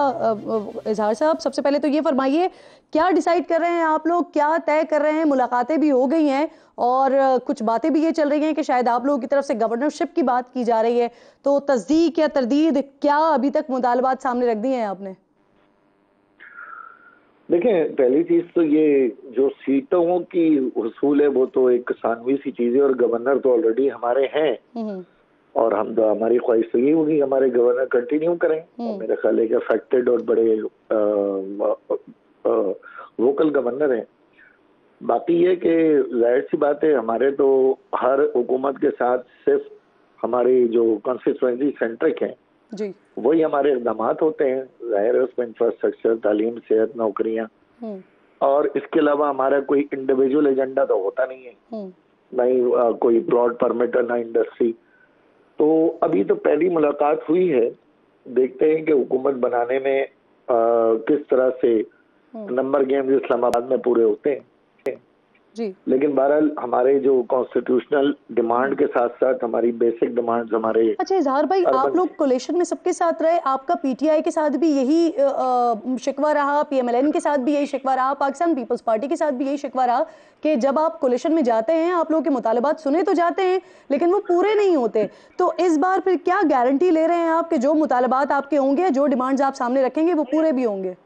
इजहार साहब। सबसे पहले तो ये फरमाइए, क्या डिसाइड कर रहे हैं आप लोग, क्या तय कर रहे हैं? मुलाकातें भी हो गई हैं और कुछ बातें भी ये चल रही हैं कि शायद आप लोगों की तरफ से गवर्नरशिप की बात की जा रही है, तो तस्दीक या तरदीद क्या अभी तक मुतालबात सामने रख दिए हैं आपने? देखें, पहली चीज तो ये जो सीटों की हुसूल है वो तो एक सानवी सी चीज है, और गवर्नर तो ऑलरेडी हमारे हैं और हम तो हमारी ख्वाहिश तो ये होगी हमारे गवर्नर कंटिन्यू करें। और मेरा ख्याल है कि अफेक्टेड और बड़े वोकल गवर्नर हैं। बाकी ये कि जाहिर सी बात है, हमारे तो हर हुकूमत के साथ सिर्फ हमारी जो कॉन्स्टिट्यूएंसी सेंट्रिक है जी, वही हमारे इक़दाम होते हैं। जाहिर है उसमें इंफ्रास्ट्रक्चर, तालीम, सेहत, नौकरियां, और इसके अलावा हमारा कोई इंडिविजुअल एजेंडा तो होता नहीं है, नहीं कोई ब्रॉड परमिट, ना इंडस्ट्री। तो अभी तो पहली मुलाकात हुई है, देखते हैं कि हुकूमत बनाने में किस तरह से नंबर गेम्स इस्लामाबाद में पूरे होते हैं जी। लेकिन बहरहाल हमारे जो कॉन्स्टिट्यूशनल डिमांड के साथ साथ हमारी बेसिक डिमांड्स हमारे। अच्छा इजहार भाई, आप लोग कोलेशन में सबके साथ रहे, आपका पीटीआई के साथ भी यही शिकवा रहा, पीएमएलएन के साथ भी यही शिकवा रहा, पाकिस्तान पीपल्स पार्टी के साथ भी यही शिकवा रहा कि जब आप कोलेशन में जाते हैं आप लोगों के मुतालबात सुने तो जाते हैं लेकिन वो पूरे नहीं होते। तो इस बार फिर क्या गारंटी ले रहे हैं आप कि जो मुतालबात आपके होंगे, जो डिमांड्स आप सामने रखेंगे वो पूरे भी होंगे?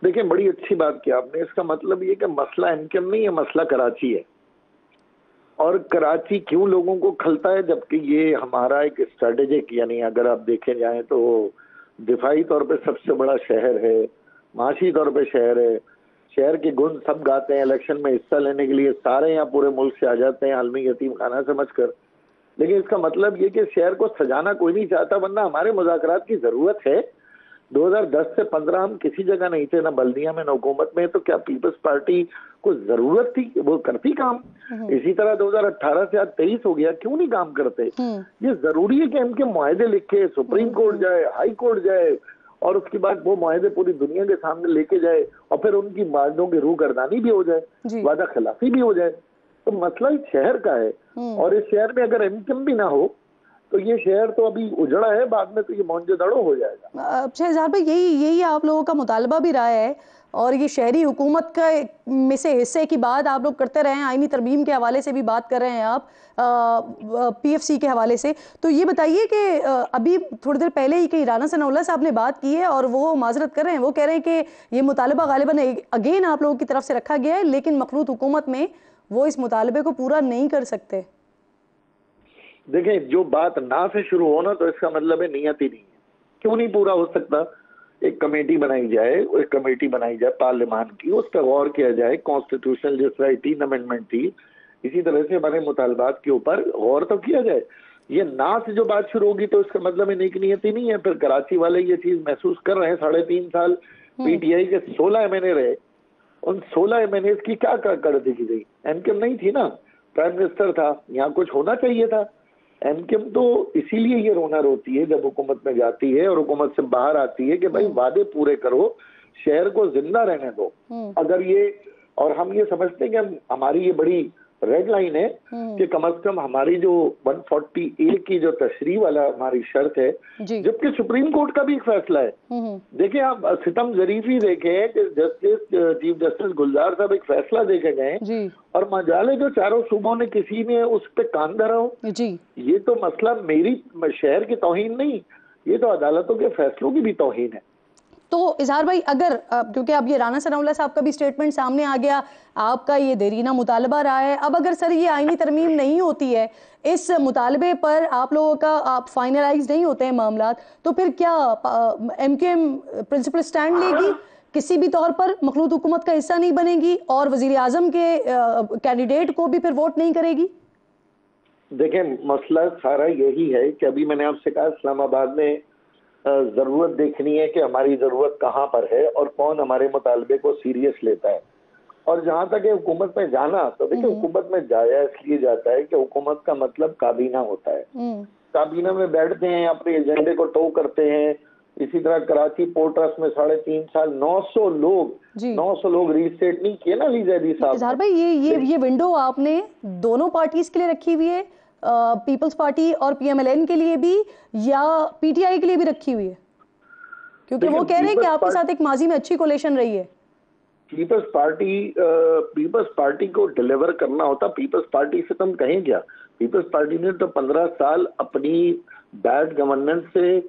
देखिए, बड़ी अच्छी बात की आपने। इसका मतलब ये कि मसला एमकेएम नहीं है, मसला कराची है। और कराची क्यों लोगों को खलता है, जबकि ये हमारा एक स्ट्रेटेजिक, यानी अगर आप देखे जाएं तो दिफाई तौर पे सबसे बड़ा शहर है, माशी तौर पे शहर है, शहर के गुण सब गाते हैं, इलेक्शन में हिस्सा लेने के लिए सारे यहाँ पूरे मुल्क से आ जाते हैं आलमी यतीम खाना समझकर। लेकिन इसका मतलब ये कि शहर को सजाना कोई नहीं चाहता, वरना हमारे मुज़ाकरात की जरूरत है। 2010 से 15 हम किसी जगह नहीं थे, ना बल्दिया में, ना हुकूमत में, तो क्या पीपल्स पार्टी को जरूरत थी, वो करती काम। इसी तरह 2018 से आज 23 हो गया, क्यों नहीं काम करते? ये जरूरी है कि इनके मुआहदे लिखे, सुप्रीम कोर्ट जाए, हाई कोर्ट जाए, और उसके बाद वो मुआहदे पूरी दुनिया के सामने लेके जाए, और फिर उनकी वादों की रूगर्दानी भी हो जाए, वादा खिलाफी भी हो जाए। तो मसला इस शहर का है, और इस शहर में अगर एमकेएम भी ना हो तो ये शहर तो अभी उजड़ा है, बाद में तो ये मोहनजोदड़ो हो जाएगा। अच्छा इजहार भाई, यही आप लोगों का मुतालबा भी रहा है, और ये शहरी हुकूमत का में से हिस्से की बात आप लोग करते रहे हैं, आईनी तरमीम के हवाले से भी बात कर रहे हैं आप, पीएफसी के हवाले से। तो ये बताइए कि अभी थोड़ी देर पहले ही कि राना सनाउल्लाह साहब ने बात की है और वो माजरत कर रहे हैं, वो कह रहे हैं कि ये मुतालबा गालिबन अगेन आप लोगों की तरफ से रखा गया है, लेकिन मखलूत हुकूमत में वो इस मुतालबे को पूरा नहीं कर सकते। देखें, जो बात ना से शुरू हो ना, तो इसका मतलब है नीयत ही नहीं है। क्यों नहीं पूरा हो सकता? एक कमेटी बनाई जाए, एक कमेटी बनाई जाए पार्लियामान की, उस पर गौर किया जाए। कॉन्स्टिट्यूशनल जिस तरह 3 अमेंडमेंट थी, इसी तरह से हमारे मुतालबात के ऊपर गौर तो किया जाए। ये ना से जो बात शुरू होगी तो इसका मतलब है नेक नीयत ही नहीं है। फिर कराची वाले ये चीज महसूस कर रहे हैं। 3.5 साल पीटीआई के 16 एमएनए रहे, उन 16 एमएनए की क्या कर दी गई? एमकेएम नहीं थी ना, प्राइम मिनिस्टर था, यहाँ कुछ होना चाहिए था। एमकेएम तो इसीलिए ये रोना रोती है जब हुकूमत में जाती है और हुकूमत से बाहर आती है कि भाई वादे पूरे करो, शहर को जिंदा रहने दो। अगर ये, और हम ये समझते हैं कि हमारी ये बड़ी रेड लाइन है कि कम से कम हमारी जो 140A की जो तशरीह वाला हमारी शर्त है, जबकि सुप्रीम कोर्ट का भी एक फैसला है। देखिए आप सितम जरीफी देखें कि चीफ जस्टिस गुलजार साहब एक फैसला देके गए और मजाले जो चारों सूबों ने किसी ने उस पर कान धरा हो। ये तो मसला मेरी शहर की तौहीन नहीं, ये तो अदालतों के फैसलों की भी तौहीन है। तो इजहार भाई, अगर क्योंकि अब ये राना सनाउल्लाह साहब का भी स्टेटमेंट सामने आ गया, आपका ये देरीना मुतालबा रहा है, अब अगर सर ये आईनी तरमीम नहीं होती है, इस मुतालबे पर आप लोगों का आप फाइनलाइज नहीं होते हैं मामला, तो फिर क्या MKM प्रिंसिपल स्टैंड लेगी, किसी भी तौर पर मखलूत हुकूमत का हिस्सा नहीं बनेगी और वजीर आजम के कैंडिडेट को भी फिर वोट नहीं करेगी? देखें मसला सारा यही है कि अभी मैंने आपसे कहा इस्लामाबाद में जरूरत देखनी है कि हमारी जरूरत कहाँ पर है और कौन हमारे मुतालबे को सीरियस लेता है। और जहाँ तक है हुकूमत में जाना, तो देखिए हुकूमत में जाया इसलिए जाता है कि हुकूमत का मतलब काबीना होता है। काबीना में बैठते हैं, अपने एजेंडे को टो करते हैं। इसी तरह कराची पोर्ट ट्रस्ट में 3.5 साल 900 लोग रीस्टेट नहीं किए ना अली जैदी साहब। भाई ये विंडो आपने दोनों पार्टीज के लिए रखी हुई है, पीपल्स पार्टी और PMLN के लिए भी या PTI के लिए भी रखी हुई है? क्योंकि वो कह रहे हैं कि आपके साथ एक माजी में अच्छी कोलेशन रही है। पीपल्स पार्टी को डिलीवर करना होता, पीपल्स पार्टी से तुम कहें क्या? पीपल्स पार्टी ने तो 15 साल अपनी बैड गवर्नेंस से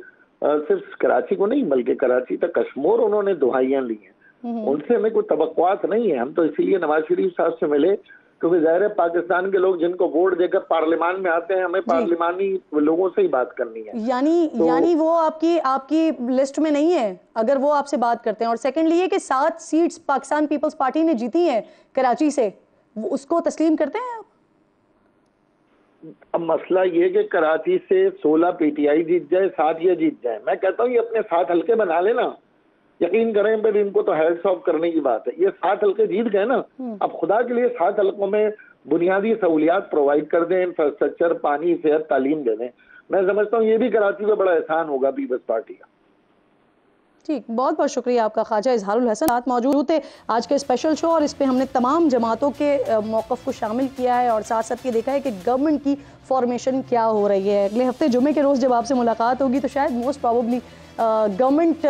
सिर्फ कराची को नहीं बल्कि कराची तक कश्मीर उन्होंने दुहाइयां ली हैं। उनसे हमें कोई तवक्कुआत नहीं है। हम तो इसीलिए नवाज शरीफ साहब से मिले क्योंकि ज़ाहिर है पाकिस्तान के लोग जिनको वोट देकर पार्लियामान में आते हैं, हमें पार्लिमानी लोगों से ही बात करनी है। यानी वो आपकी लिस्ट में नहीं है अगर वो आपसे बात करते हैं। और सेकेंडली ये कि 7 सीट्स पाकिस्तान पीपल्स पार्टी ने जीती हैं कराची से, उसको तस्लीम करते हैं आप? अब मसला ये कि कराची से 16 PTI जीत जाए, 7 ये जीत जाए, मैं कहता हूँ ये अपने 7 हल्के बना लेना। यकीन करें पर इनको तो हेड्स ऑफ करने की बात है। ये 7 हल्के जीत गए ना, अब खुदा के लिए 7 हल्कों में बुनियादी सहूलियात प्रोवाइड कर दें, इंफ्रास्ट्रक्चर, पानी, सेहत, तालीम दे दें। मैं समझता हूँ ये भी कराची में बड़ा एहसान होगा पीपल्स पार्टी का। ठीक, बहुत बहुत शुक्रिया आपका ख्वाजा इजहारुल हसन साथ मौजूद थे आज के स्पेशल शो, और इस पे हमने तमाम जमातों के मौक़िफ़ को शामिल किया है और साथ साथ ये देखा है कि गवर्नमेंट की फॉर्मेशन क्या हो रही है। अगले हफ्ते जुमे के रोज़ जब आपसे मुलाकात होगी तो शायद मोस्ट प्रॉबली गवर्नमेंट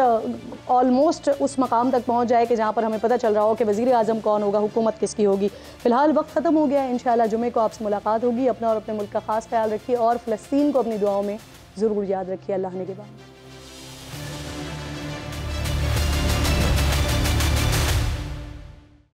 ऑलमोस्ट उस मकाम तक पहुंच जाए कि जहां पर हमें पता चल रहा हो कि वज़ीर आज़म कौन होगा, हुकूमत किसकी होगी। फ़िलहाल वक्त ख़त्म हो गया है, इंशाअल्लाह जुमे को आपसे मुलाकात होगी। अपना और अपने मुल्क का ख़ास ख्याल रखिए और फ़लस्तीन को अपनी दुआओं में ज़रूर याद रखिए। अल्लाह ने के बाद।